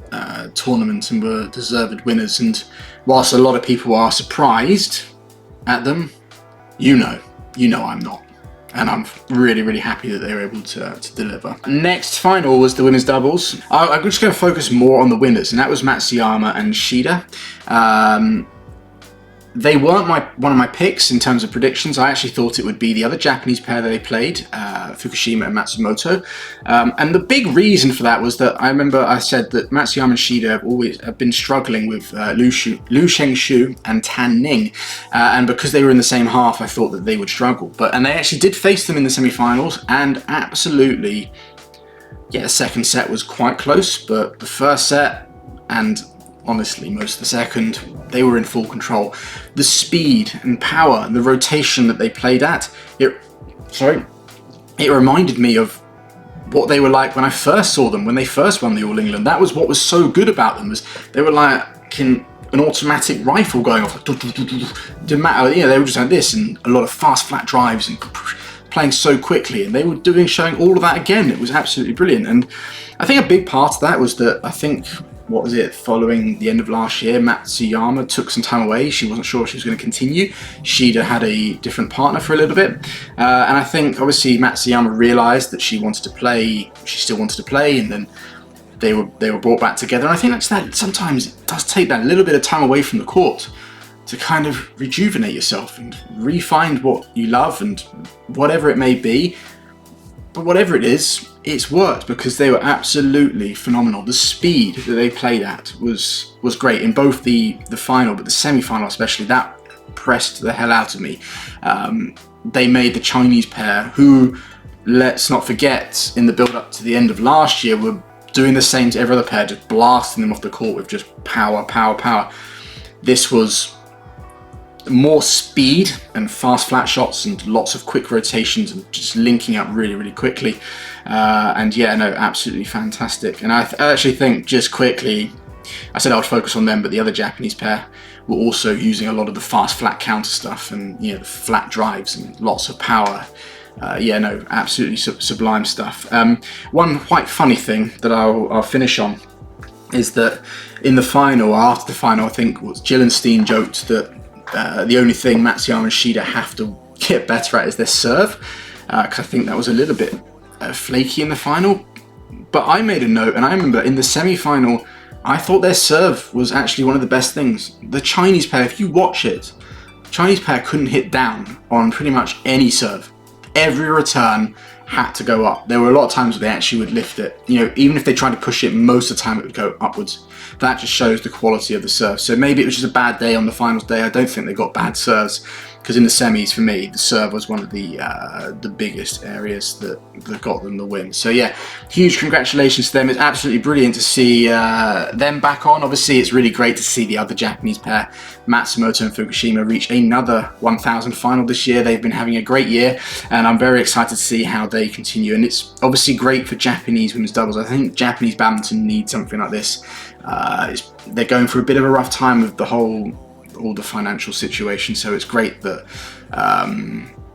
Speaker 2: tournament and were deserved winners. And whilst a lot of people are surprised at them, you know I'm not. And I'm really, really happy that they were able to deliver. Next final was the women's doubles. I'm just going to focus more on the winners, and that was Matsuyama and Shida. They weren't one of my picks in terms of predictions. I actually thought it would be the other Japanese pair that they played, Fukushima and Matsumoto. And the big reason for that was that I remember I said that Matsuyama and Shida have been struggling with Lu Shengshu and Tan Ning. And because they were in the same half, I thought that they would struggle. And they actually did face them in the semi-finals, and absolutely, yeah, the second set was quite close, but the first set, and honestly most of the second, they were in full control. The speed and power and the rotation that they played at, it reminded me of what they were like when I first saw them, when they first won the All England. That was what was so good about them, was they were like an automatic rifle going off. Didn't matter, they were just like this, and a lot of fast flat drives and playing so quickly, and they were showing all of that again. It was absolutely brilliant. And I think a big part of that was that, I think, following the end of last year, Matsuyama took some time away. She wasn't sure if she was going to continue. Shida had a different partner for a little bit. And I think, obviously, Matsuyama realised that she still wanted to play, and then they were brought back together. And I think that sometimes it does take that little bit of time away from the court to kind of rejuvenate yourself and re-find what you love, and whatever it may be. But whatever it is, it's worked, because they were absolutely phenomenal. The speed that they played at was great in both the final, but the semi-final especially, that pressed the hell out of me. They made the Chinese pair, who, let's not forget, in the build-up to the end of last year, were doing the same to every other pair, just blasting them off the court with just power. This was more speed and fast flat shots and lots of quick rotations and just linking up really, really quickly. And yeah, no, absolutely fantastic. And I actually think, just quickly, I said I would focus on them, but the other Japanese pair were also using a lot of the fast flat counter stuff, and the flat drives and lots of power. Yeah, no, absolutely sublime stuff. One quite funny thing that I'll finish on is that in the final, after the final, I think Gyllenstein joked that the only thing Matsuyama and Shida have to get better at is their serve, because I think that was a little bit flaky in the final. But I made a note, and I remember in the semi-final, I thought their serve was actually one of the best things. The Chinese pair, if you watch it, Chinese pair couldn't hit down on pretty much any serve. Every return had to go up. There were a lot of times where they actually would lift it. You know, even if they tried to push it, most of the time it would go upwards. That just shows the quality of the serve. So maybe it was just a bad day on the finals day. I don't think they got bad serves, because in the semis, for me, the serve was one of the biggest areas that got them the win. So yeah, huge congratulations to them. It's absolutely brilliant to see them back on. Obviously, it's really great to see the other Japanese pair, Matsumoto and Fukushima, reach another 1000 final this year. They've been having a great year, and I'm very excited to see how they continue. And it's obviously great for Japanese women's doubles. I think Japanese badminton needs something like this. They're going through a bit of a rough time with all the financial situation, so it's great that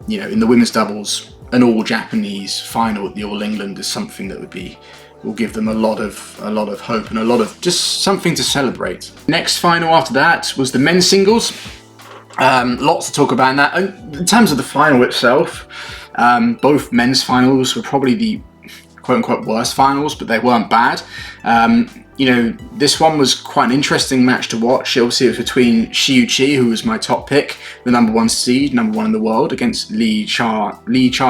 Speaker 2: you know, in the women's doubles, an all Japanese final at the All England is something that will give them a lot of hope and a lot of just something to celebrate. Next final after that was the men's singles. Lots to talk about in that. In terms of the final itself, both men's finals were probably the quote-unquote worst finals, but they weren't bad. You know, this one was quite an interesting match to watch. Obviously, it was between Xiuqi, who was my top pick, the #1 seed, #1 in the world, against Lee Chia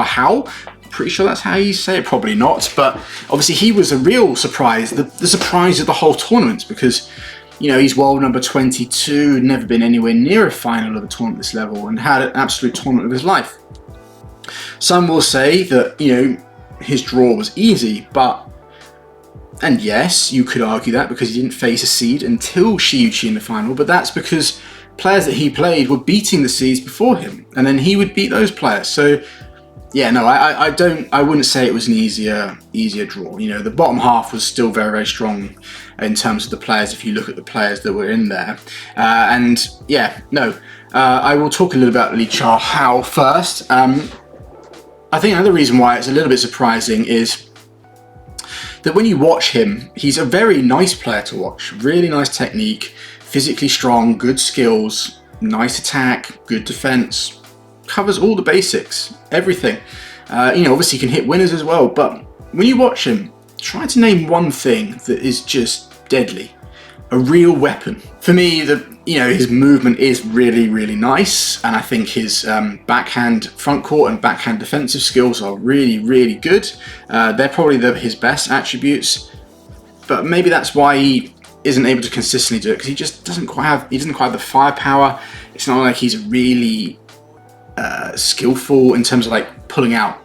Speaker 2: Hao. Pretty sure that's how you say it, probably not. But obviously, he was a real surprise, the surprise of the whole tournament, because, you know, he's world number 22, never been anywhere near a final of a tournament this level, and had an absolute tournament of his life. Some will say that, you know, his draw was easy, and yes, you could argue that because he didn't face a seed until Xiuqi in the final, but that's because players that he played were beating the seeds before him, and then he would beat those players. So yeah, no, I wouldn't say it was an easier draw. You know, the bottom half was still very, very strong in terms of the players, if you look at the players that were in there. And yeah, no, I will talk a little about Lee Chia Hao first. I think another reason why it's a little bit surprising is that when you watch him, he's a very nice player to watch. Really nice technique, physically strong, good skills, nice attack, good defense, covers all the basics, everything. You know, obviously he can hit winners as well, but when you watch him, try to name one thing that is just deadly. A real weapon. For me, you know, his movement is really, really nice, and I think his backhand front court and backhand defensive skills are really, really good. They're probably his best attributes, but maybe that's why he isn't able to consistently do it, because he just doesn't quite have the firepower. It's not like he's really skillful in terms of like pulling out.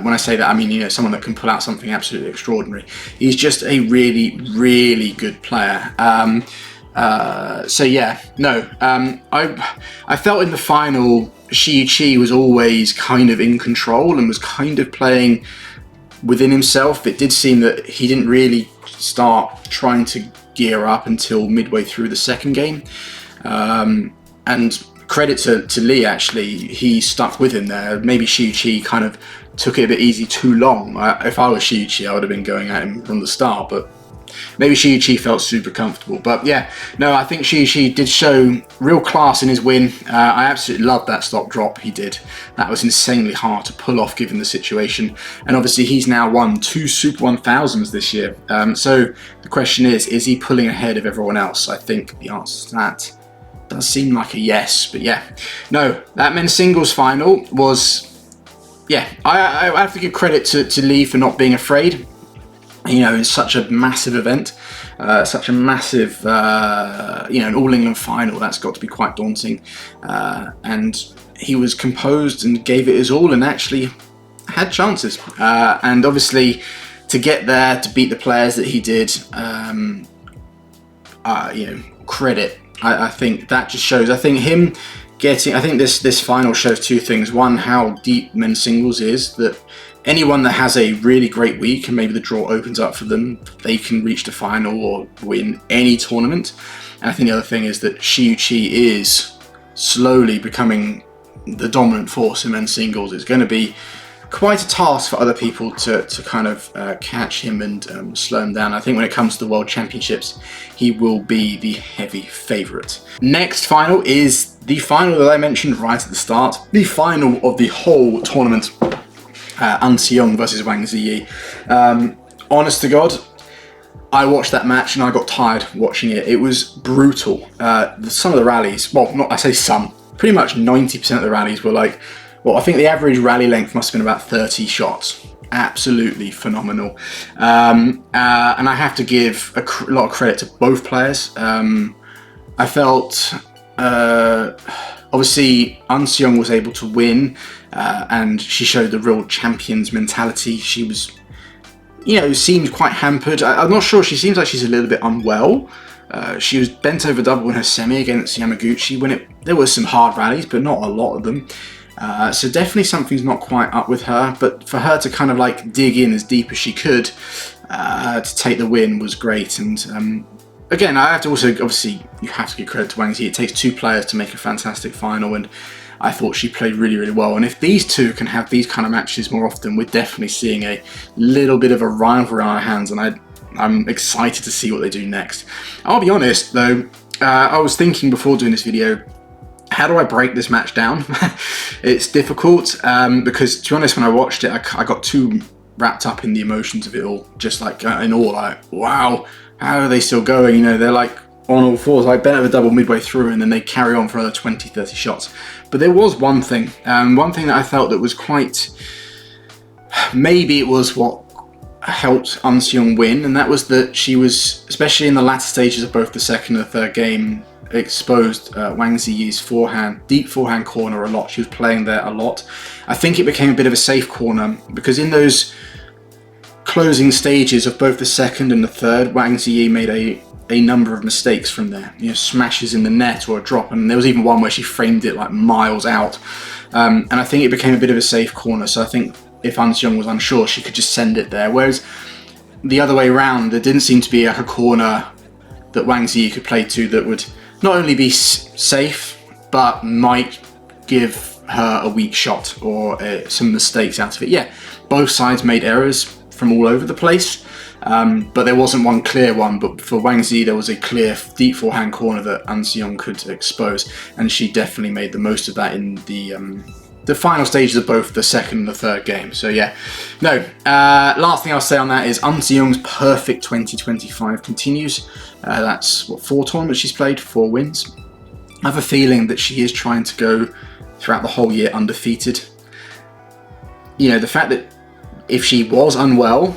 Speaker 2: When I say that, I mean, you know, someone that can pull out something absolutely extraordinary. He's just a really, really good player. So yeah, no, I felt in the final, Xiuqi was always kind of in control and was kind of playing within himself. It did seem that he didn't really start trying to gear up until midway through the second game. And credit to Lee, actually, he stuck with him there. Maybe Xiuqi kind of took it a bit easy too long. If I was Xiuqi, I would have been going at him from the start, but maybe Xiuqi felt super comfortable. But yeah, no, I think Xiuqi did show real class in his win. I absolutely loved that stop drop he did. That was insanely hard to pull off given the situation. And obviously he's now won 2 Super 1000s this year. So the question is he pulling ahead of everyone else? I think the answer to that does seem like a yes. But yeah, no, that men's singles final was, yeah, I have to give credit to Lee for not being afraid. You know, in such a massive event, such a massive, you know, an All England final, that's got to be quite daunting. And he was composed and gave it his all and actually had chances. And obviously, to get there, to beat the players that he did, you know, credit. I think that just shows, I think this final shows 2 things. One, how deep men's singles is, that anyone that has a really great week and maybe the draw opens up for them, they can reach the final or win any tournament. And I think the other thing is that Xiuqi is slowly becoming the dominant force in men's singles. It's going to be quite a task for other people to kind of catch him and slow him down. I think when it comes to the World Championships, he will be the heavy favourite. Next final is the final that I mentioned right at the start, the final of the whole tournament, An Se-young versus Wang Ziyi. Honest to God, I watched that match and I got tired watching it. It was brutal. Some of the rallies, well, not I say some, pretty much 90% of the rallies were like, well, I think the average rally length must have been about 30 shots. Absolutely phenomenal. And I have to give a lot of credit to both players. I felt, obviously, An Se-young was able to win, and she showed the real champion's mentality. She was, you know, seemed quite hampered. I'm not sure, she seems like she's a little bit unwell. She was bent over double in her semi against Yamaguchi when there were some hard rallies, but not a lot of them. So definitely something's not quite up with her, but for her to kind of like dig in as deep as she could to take the win was great. And again, I have to also, obviously, you have to give credit to Wang Ziyi. It takes 2 players to make a fantastic final, and I thought she played really, really well. And if these two can have these kind of matches more often, we're definitely seeing a little bit of a rivalry on our hands, and I'm excited to see what they do next. I'll be honest though, I was thinking before doing this video, how do I break this match down? It's difficult because, to be honest, when I watched it, I got too wrapped up in the emotions of it all. Just like in all, like, wow, how are they still going? You know, they're like on all fours, like bent over double midway through, and then they carry on for another 20, 30 shots. But there was one thing that I felt that was quite, maybe it was what helped An Se-young win, and that was that she was, especially in the latter stages of both the second and the third game, exposed Wang Ziyi's forehand, deep forehand corner a lot. She was playing there a lot. I think it became a bit of a safe corner because in those closing stages of both the second and the third, Wang Ziyi made a number of mistakes from there. You know, smashes in the net or a drop, and there was even one where she framed it like miles out. And I think it became a bit of a safe corner. So I think if An Se-young was unsure, she could just send it there. Whereas the other way around, there didn't seem to be like a corner that Wang Ziyi could play to that would not only be safe, but might give her a weak shot or some mistakes out of it. Yeah, both sides made errors from all over the place, but there wasn't one clear one. But for Wang Ziyi, there was a clear deep forehand corner that An Se-young could expose, and she definitely made the most of that in the final stages of both the second and the third game. So yeah, no, last thing I'll say on that is An Se-young's perfect 2025 continues. That's what, 4 tournaments she's played, 4 wins. I have a feeling that she is trying to go throughout the whole year undefeated. You know, the fact that if she was unwell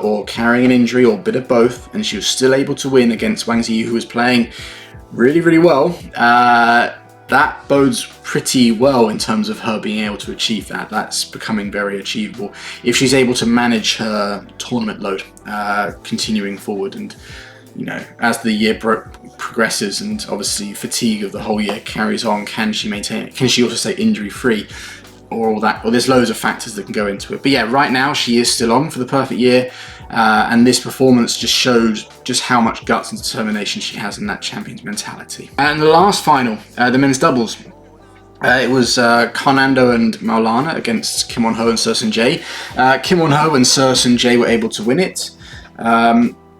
Speaker 2: or carrying an injury or a bit of both, and she was still able to win against Wang Ziyi, who was playing really, really well, that bodes pretty well in terms of her being able to achieve that. That's becoming very achievable if she's able to manage her tournament load continuing forward. And you know, as the year progresses and obviously fatigue of the whole year carries on, can she maintain it? Can she also stay injury free? Or all that? Well, there's loads of factors that can go into it. But yeah, right now she is still on for the perfect year, and this performance just showed just how much guts and determination she has in that champion's mentality. And the last final, the men's doubles. It was Carnando and Maulana against Kim Won-ho and Seo Seung-jae. Kim Won-ho and Seo Seung-jae were able to win it.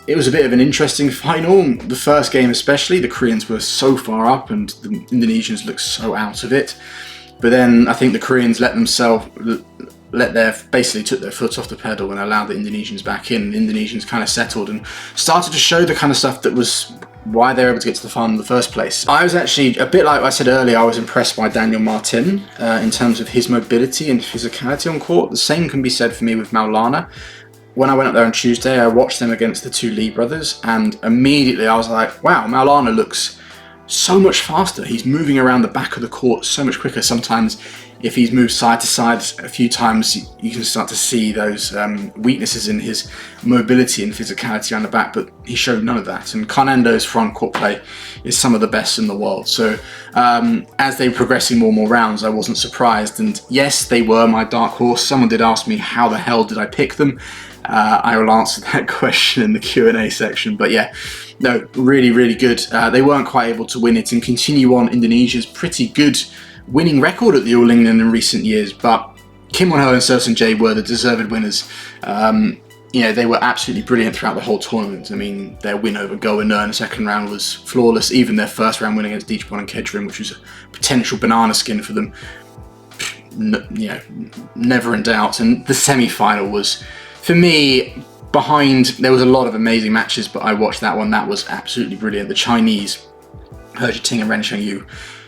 Speaker 2: It was a bit of an interesting final. The first game especially, the Koreans were so far up and the Indonesians looked so out of it. But then I think the Koreans basically took their foot off the pedal and allowed the Indonesians back in. The Indonesians kind of settled and started to show the kind of stuff that was why they were able to get to the final in the first place. I was actually, a bit like I said earlier, I was impressed by Daniel Martin in terms of his mobility and physicality on court. The same can be said for me with Maulana. When I went up there on Tuesday, I watched them against the 2 Lee brothers, and immediately I was like, wow, Maulana looks so much faster. He's moving around the back of the court so much quicker. Sometimes if he's moved side to side a few times, you can start to see those weaknesses in his mobility and physicality on the back, but he showed none of that. And Carnando's front court play is some of the best in the world. So as they were progressing more and more rounds, I wasn't surprised. And yes, they were my dark horse. Someone did ask me how the hell did I pick them. I will answer that question in the Q&A section. But yeah, no, really, really good. They weren't quite able to win it and continue on Indonesia's pretty good winning record at the All England in recent years. But Kim Won-ho and Seo Sun-jae were the deserved winners. You know, they were absolutely brilliant throughout the whole tournament. I mean, their win over Go and in the second round was flawless. Even their first round win against Deechbon and Kedrin, which was a potential banana skin for them, you know, never in doubt. And the semi-final was, for me, there was a lot of amazing matches, but I watched that one. That was absolutely brilliant. The Chinese, He Jiting and Ren Chengyu,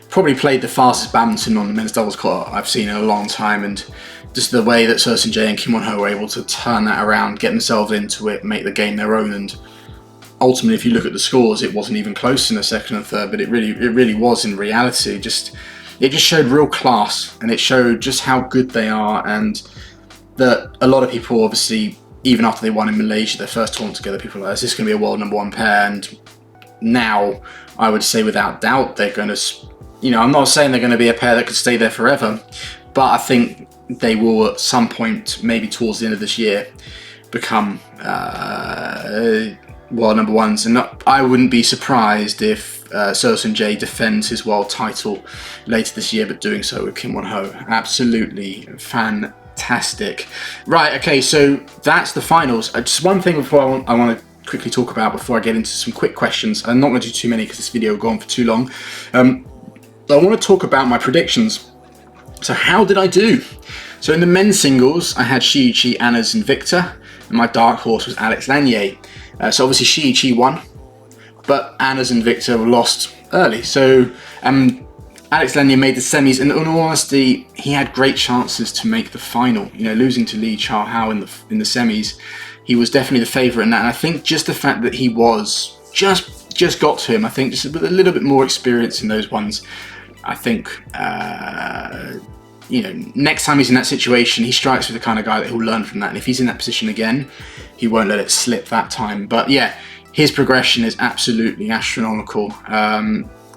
Speaker 2: probably played the fastest badminton on the men's doubles court I've seen in a long time, and just the way that Seo Sun-jae and Kim Won-ho were able to turn that around, get themselves into it, make the game their own, and ultimately, if you look at the scores, it wasn't even close in the second and third, but it really was in reality. It just showed real class, and it showed just how good they are, and that a lot of people, obviously, even after they won in Malaysia, their first tournament together, people were like, is this going to be a world number one pair? And now, I would say without doubt, they're going to, you know, I'm not saying they're going to be a pair that could stay there forever, but I think they will at some point, maybe towards the end of this year, become world number ones. And I wouldn't be surprised if Seo Sun-jae defends his world title later this year, but doing so with Kim Won-ho. Absolutely fantastic. Right, okay, so that's the finals. Just one thing before I want to quickly talk about before I get into some quick questions. I'm not going to do too many because this video will go on for too long. I want to talk about my predictions. So how did I do? So in the men's singles, I had Shiichi, Anas and Victor, and my dark horse was Alex Lanier. So obviously Shiichi won, but Anas and Victor were lost early. So Alex Lanier made the semis, and in all honesty, he had great chances to make the final. You know, losing to Lee Chia Hao in the semis, he was definitely the favourite in that. And I think just the fact that he was just got to him, I think just with a little bit more experience in those ones, I think, you know, next time he's in that situation, he strikes with the kind of guy that he'll learn from that. And if he's in that position again, he won't let it slip that time. But yeah, his progression is absolutely astronomical.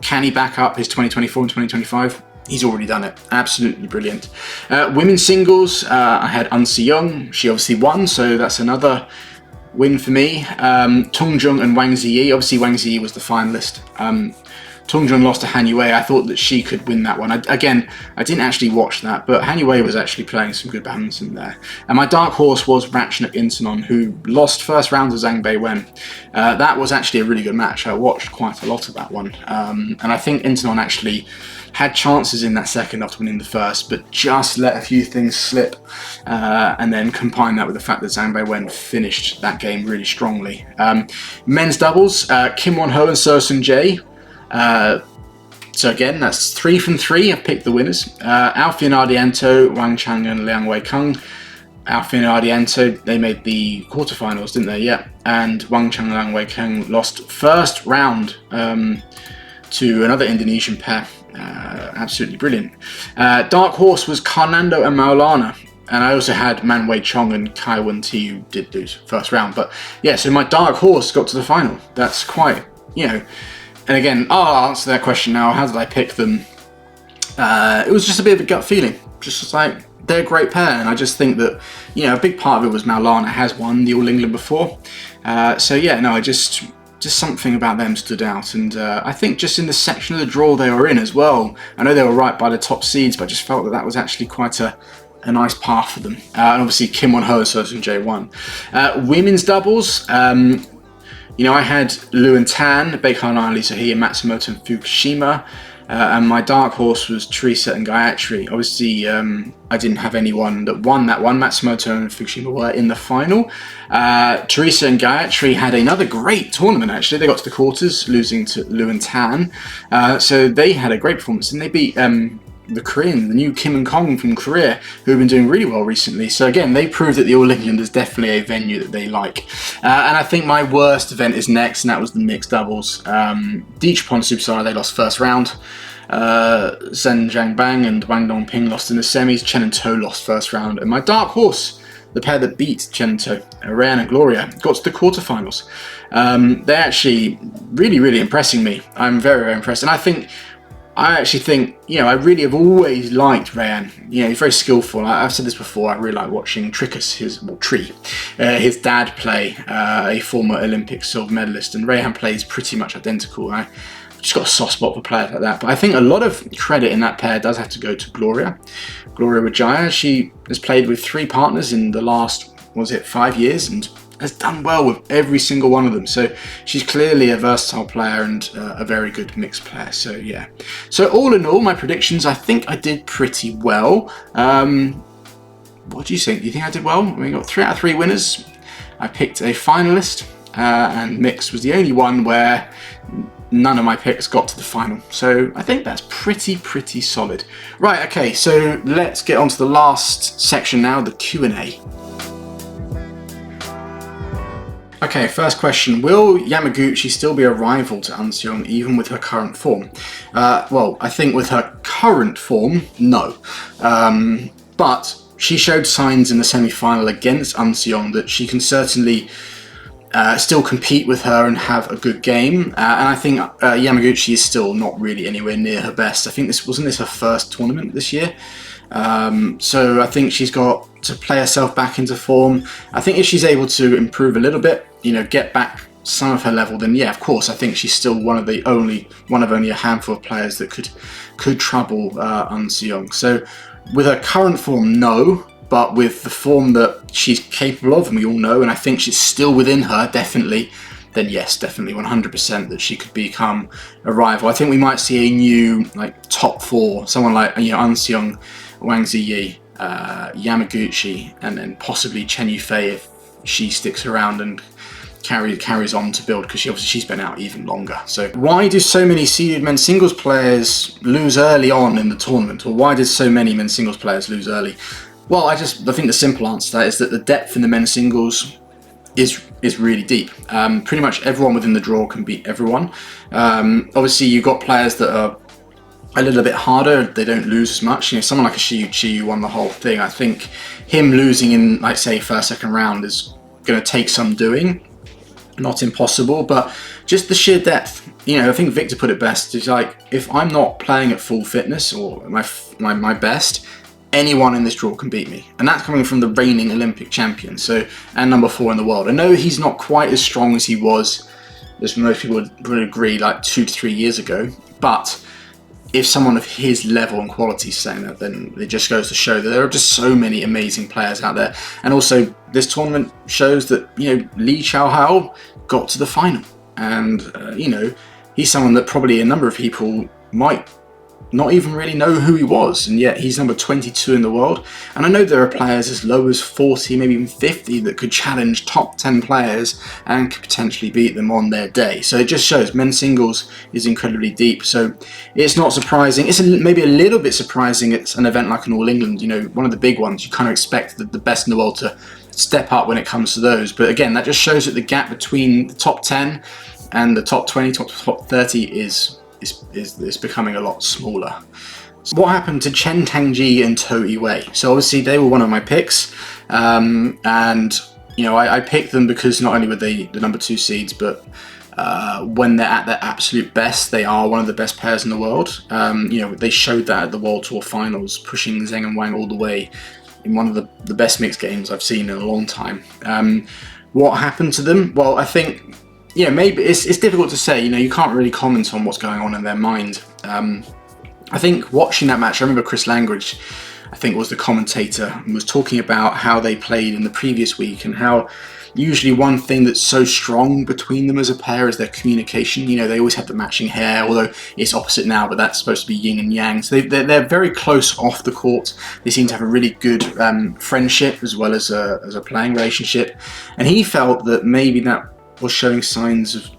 Speaker 2: Can he back up his 2024 and 2025? He's already done it. Absolutely brilliant. Women's singles, I had Eun Si-young. She obviously won, so that's another win for me. Tung Jung and Wang Ziyi. Obviously, Wang Ziyi was the finalist. Tung Jung lost to Han Yue. I thought that she could win that one. I didn't actually watch that, but Han Yue was actually playing some good badminton there. And my dark horse was Ratchnuk Intanon, who lost first round to Zhang Beiwen. That was actually a really good match. I watched quite a lot of that one. And I think Intanon actually had chances in that second after winning the first, but just let a few things slip. And then combine that with the fact that Zhang Beiwen finished that game really strongly. Men's doubles, Kim Won-ho and Seo Sun-jae. So again, that's 3 from 3. I've picked the winners. Alfie and Ardianto, Wang Chang and Liang Wei-kung. Alfie and Ardianto, they made the quarterfinals, didn't they? Yeah. And Wang Chang and Liang Wei-kung lost first round to another Indonesian pair. Absolutely brilliant. Dark horse was Carnando and Maulana. And I also had Man Wei Chong and Kai Wen-ti, who did lose first round. But yeah, so my dark horse got to the final. That's quite, you know. And again, I'll answer that question now. How did I pick them? It was just a bit of a gut feeling. Just like, they're a great pair. And I just think that, you know, a big part of it was Maulana has won the All England before. So yeah, no, just something about them stood out. And I think just in the section of the draw they were in as well. I know they were right by the top seeds, but I just felt that was actually quite a nice path for them. And obviously Kim Won-ho and Seo Sun-jae won. Women's doubles. You know, I had Lu and Tan, Beckman and Lisa He, and Matsumoto and Fukushima. And my dark horse was Teresa and Gayatri. Obviously, I didn't have anyone that won that one. Matsumoto and Fukushima were in the final. Teresa and Gayatri had another great tournament, actually. They got to the quarters, losing to Lu and Tan. So they had a great performance, and they beat the Korean, the new Kim and Kong from Korea, who have been doing really well recently. So again, they proved that the All England is definitely a venue that they like. And I think my worst event is next, and that was the mixed doubles. Deechbon Superstar, they lost first round. Zhen Zhangbang and Wang Dongping lost in the semis. Chen and To lost first round. And my dark horse, the pair that beat Chen and To, Rayan and Gloria, got to the quarterfinals. They're actually really, really impressing me. I'm very, very impressed. And I actually think, you know, I really have always liked Rayan. You know, he's very skillful. I've said this before, I really like watching Trickus, his dad play, a former Olympic silver medalist, and Rayan plays pretty much identical. I've just got a soft spot for players like that. But I think a lot of credit in that pair does have to go to Gloria Wijaya. She has played with 3 partners in the last, 5 years, and has done well with every single one of them. So she's clearly a versatile player and a very good mixed player. So yeah. So all in all, my predictions, I think I did pretty well. What do you think? Do you think I did well? We got 3 out of 3 winners. I picked a finalist, and mixed was the only one where none of my picks got to the final. So I think that's pretty solid. Right, okay, so let's get on to the last section now, the Q&A. Okay, first question. Will Yamaguchi still be a rival to An Seong even with her current form? Well, I think with her current form, no. But she showed signs in the semi-final against An Seong that she can certainly still compete with her and have a good game. And I think Yamaguchi is still not really anywhere near her best. I think wasn't this her first tournament this year? So I think she's got to play herself back into form. I think if she's able to improve a little bit, get back some of her level, then yeah, of course, I think she's still one of only a handful of players that could trouble An Seong. So with her current form, no. But with the form that she's capable of, and we all know, and I think she's still within her, definitely, then yes, definitely 100% that she could become a rival. I think we might see a new top 4, someone like An Seong, Wang Ziyi, Yamaguchi, and then possibly Chen Yufei if she sticks around and carries on to build, because she's been out even longer. So why do so many seeded men's singles players lose early on in the tournament, or why did so many men's singles players lose early? Well, I think the simple answer to that is that the depth in the men's singles is really deep. Pretty much everyone within the draw can beat everyone. Obviously, you've got players that are a little bit harder, they don't lose as much. Someone like a Chi who won the whole thing. I think him losing in, say, first, second round is going to take some doing. Not impossible, but just the sheer depth. I think Victor put it best. It's like, if I'm not playing at full fitness or my best, anyone in this draw can beat me, and that's coming from the reigning Olympic champion, and number 4 in the world. I know he's not quite as strong as he was, as most people would agree, 2 to 3 years ago, but if someone of his level and quality is saying that, then it just goes to show that there are just so many amazing players out there. And also, this tournament shows that Lee Chia Hao got to the final, and he's someone that probably a number of people might not even really know who he was, and yet he's number 22 in the world. And I know there are players as low as 40, maybe even 50 that could challenge top 10 players and could potentially beat them on their day. So it just shows men's singles is incredibly deep. So it's not surprising. It's maybe a little bit surprising it's an event like an All England, one of the big ones. You kind of expect the best in the world to step up when it comes to those. But again, that just shows that the gap between the top 10 and the top 20, top 30 is becoming a lot smaller. So what happened to Chen Tangji and Toei Wei? So obviously they were one of my picks, and I picked them because not only were they the number 2 seeds, but when they're at their absolute best, they are one of the best pairs in the world. They showed that at the World Tour Finals, pushing Zheng and Wang all the way in one of the best mixed games I've seen in a long time. What happened to them? Well, I think maybe it's difficult to say. You can't really comment on what's going on in their mind. I think watching that match, I remember Chris Langridge, I think was the commentator, and was talking about how they played in the previous week, and how usually one thing that's so strong between them as a pair is their communication. They always have the matching hair, although it's opposite now, but that's supposed to be yin and yang. So they're very close off the court. They seem to have a really good friendship as well as a playing relationship. And he felt that maybe that was showing signs of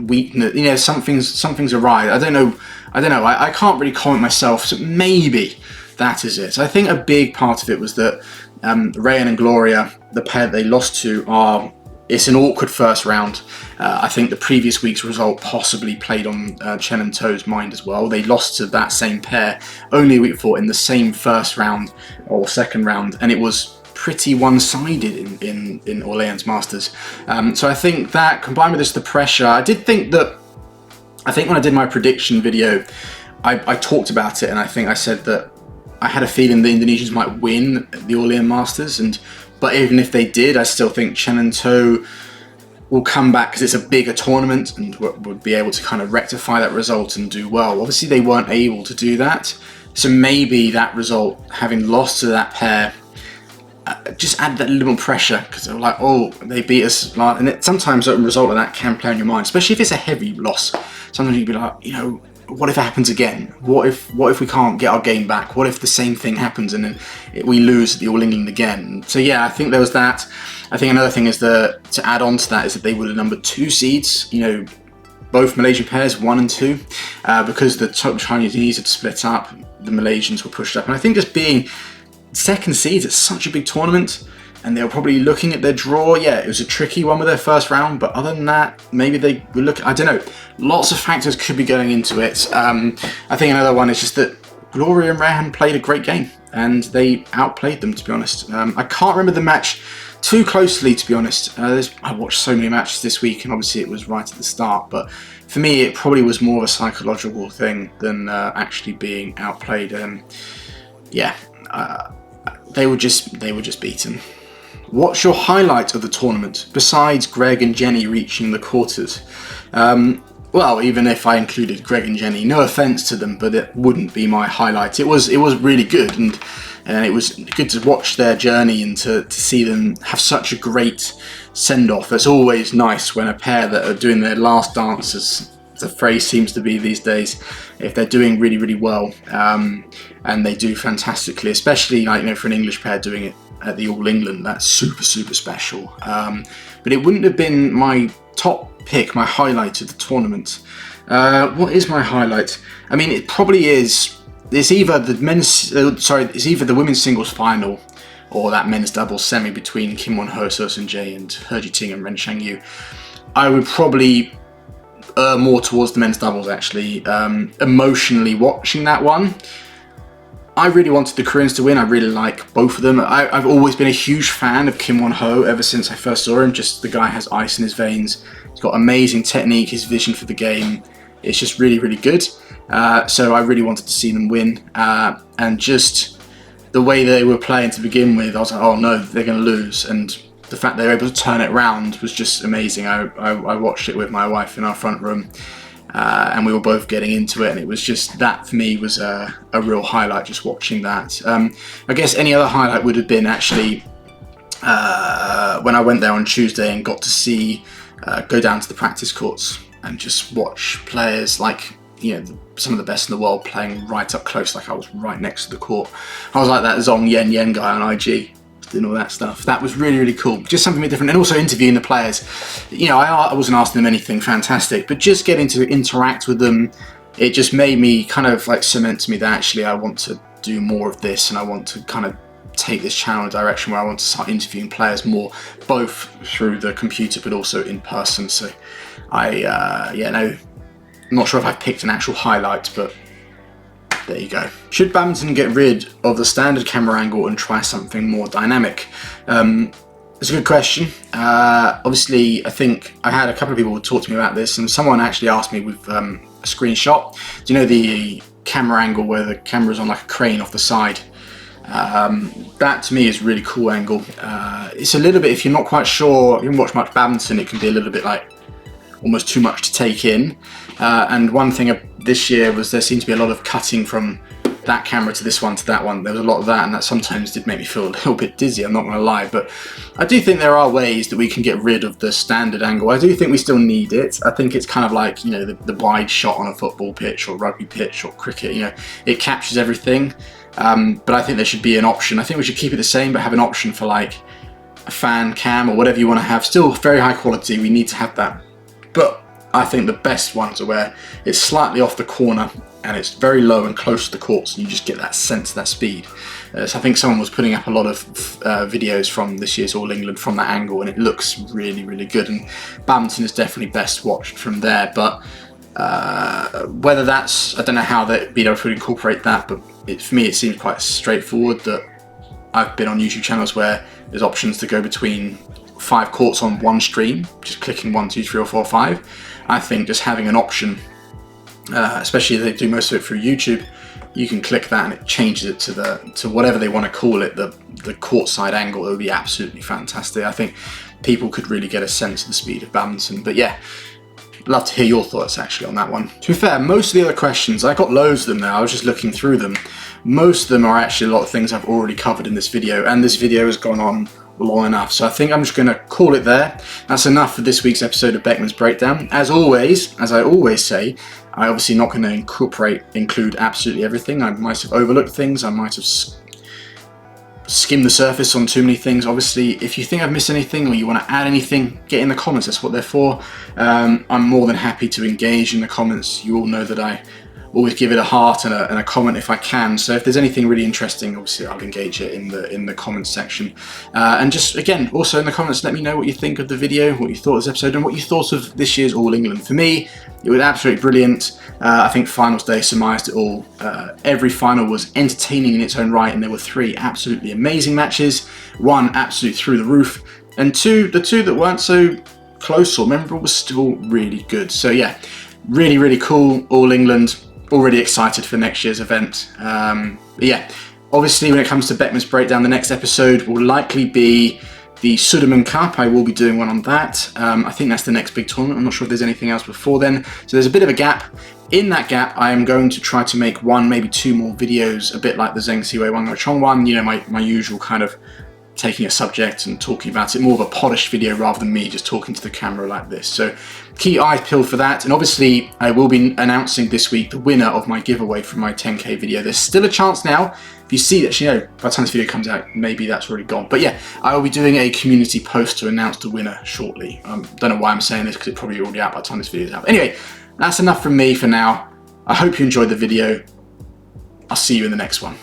Speaker 2: weakness. Something's awry. I don't know. I can't really comment myself. So maybe that is it. I think a big part of it was that Rayan and Gloria, the pair they lost to, it's an awkward first round. I think the previous week's result possibly played on Chen and To's mind as well. They lost to that same pair only a week before in the same first round or second round, and it was pretty one-sided in Orleans Masters. So I think that, combined with this, the pressure, I think when I did my prediction video, I talked about it, and I think I said that I had a feeling the Indonesians might win the Orleans Masters, but even if they did, I still think Chen and To will come back because it's a bigger tournament and would be able to kind of rectify that result and do well. Obviously, they weren't able to do that. So maybe that result, having lost to that pair, just added that little pressure because they were like, oh, they beat us. And sometimes a result like that can play on your mind, especially if it's a heavy loss. Sometimes you'd be like, you know, what if it happens again? What if we can't get our game back? What if the same thing happens and then we lose at the All England again? So yeah, I think there was that. I think another thing is to add on to that is that they were the number 2 seeds. You know, both Malaysian pairs, 1 and 2, because the Chinese had split up. The Malaysians were pushed up, and I think just being second seeds at such a big tournament, and they were probably looking at their draw. Yeah, it was a tricky one with their first round, but other than that, maybe they were looking, I don't know, lots of factors could be going into it. I think another one is just that Gloria and Rehan played a great game, and they outplayed them, to be honest. I can't remember the match too closely, to be honest. I watched so many matches this week, and obviously it was right at the start, but for me, it probably was more of a psychological thing than actually being outplayed. Yeah, they were just beaten. What's your highlight of the tournament besides Greg and Jenny reaching the quarters? Well, even if I included Greg and Jenny, no offense to them, but it wouldn't be my highlight. It was really good, and it was good to watch their journey and to see them have such a great send-off. It's always nice when a pair that are doing their last dance, as the phrase seems to be these days, if they're doing really, really well, and they do fantastically, especially like, you know, for an English pair doing it at the All England, that's super, super special. But it wouldn't have been my top pick, my highlight of the tournament. What is my highlight? I mean, it probably is. It's either the women's singles final or that men's doubles semi between Kim Won-ho, So Seung-jae, and He Ji-ting and Ren Shang-yu. I would probably more towards the men's doubles, actually. Emotionally watching that one, I really wanted the Koreans to win. I really like both of them. I've always been a huge fan of Kim Won-ho ever since I first saw him. Just the guy has ice in his veins. He's got amazing technique, his vision for the game. It's just really, really good. So I really wanted to see them win. And just the way they were playing to begin with, I was like, oh no, they're going to lose. And the fact they were able to turn it around was just amazing. I watched it with my wife in our front room. And we were both getting into it, and it was just, that for me was a real highlight, just watching that. I guess any other highlight would have been actually when I went there on Tuesday and got to see, go down to the practice courts and just watch players like, you know, some of the best in the world playing right up close, like I was right next to the court. I was like that Zong Yen guy on IG. And all that stuff. That was really, really cool. Just something a bit different, and also interviewing the players. You know, I wasn't asking them anything fantastic, but just getting to interact with them, it just made me kind of like cement to me that actually I want to do more of this, and I want to kind of take this channel in a direction where I want to start interviewing players more, both through the computer but also in person. So I'm not sure if I've picked an actual highlight, but there you go. Should badminton get rid of the standard camera angle and try something more dynamic? It's a good question. Obviously, I think I had a couple of people talk to me about this, and someone actually asked me with a screenshot. Do you know the camera angle where the camera's on like a crane off the side? That to me is a really cool angle. It's a little bit, if you're not quite sure, you haven't watched much badminton, it can be a little bit like almost too much to take in. And one thing this year was there seemed to be a lot of cutting from that camera to this one to that one. There was a lot of that, and that sometimes did make me feel a little bit dizzy, I'm not going to lie. But I do think there are ways that we can get rid of the standard angle. I do think we still need it. I think it's kind of like, you know, the wide shot on a football pitch or rugby pitch or cricket. You know, it captures everything. But I think there should be an option. I think we should keep it the same, but have an option for like a fan cam or whatever you want to have. Still very high quality. We need to have that. But I think the best ones are where it's slightly off the corner and it's very low and close to the courts, and you just get that sense, that speed. So I think someone was putting up a lot of videos from this year's All England from that angle, and it looks really, really good. And badminton is definitely best watched from there. But whether that's, I don't know how they'd be able to incorporate that, but for me it seems quite straightforward. That I've been on YouTube channels where there's options to go between 5 courts on one stream, just clicking 1, 2, 3 or 4, 5. I think just having an option, especially if they do most of it through YouTube, you can click that and it changes it to whatever they want to call it, the courtside angle. It would be absolutely fantastic. I think people could really get a sense of the speed of badminton. But yeah, love to hear your thoughts actually on that one. To be fair, most of the other questions, I got loads of them now, I was just looking through them. Most of them are actually a lot of things I've already covered in this video, and this video has gone on long enough, so I think I'm just going to call it there. That's enough for this week's episode of Beckman's Breakdown. As always, as I always say, I'm obviously not going to include absolutely everything. I might have overlooked things, I might have skimmed the surface on too many things. Obviously, if you think I've missed anything or you want to add anything, get in the comments, that's what they're for. I'm more than happy to engage in the comments. You all know that I always give it a heart and a comment if I can. So if there's anything really interesting, obviously I'll engage it in the comments section. And just again, also in the comments, let me know what you think of the video, what you thought of this episode, and what you thought of this year's All England. For me, it was absolutely brilliant. I think finals day surmised it all. Every final was entertaining in its own right, and there were 3 absolutely amazing matches. 1 absolutely through the roof, and the two that weren't so close or memorable was still really good. So yeah, really, really cool All England. Already excited for next year's event. But yeah, obviously when it comes to Beckman's Breakdown, the next episode will likely be the Sudirman Cup. I will be doing one on that. I think that's the next big tournament. I'm not sure if there's anything else before then. So there's a bit of a gap. In that gap, I am going to try to make 1, maybe 2 more videos, a bit like the Zheng Siwei Wang Chong one, you know, my usual kind of taking a subject and talking about it, more of a polished video rather than me just talking to the camera like this. So keep your eyes peeled for that. And obviously I will be announcing this week the winner of my giveaway from my 10k video. There's still a chance now. If you see that, you know, by the time this video comes out, maybe that's already gone. But yeah, I will be doing a community post to announce the winner shortly. Don't know why I'm saying this, because it's probably already out by the time this video is out. Anyway, that's enough from me for now. I hope you enjoyed the video. I'll see you in the next one.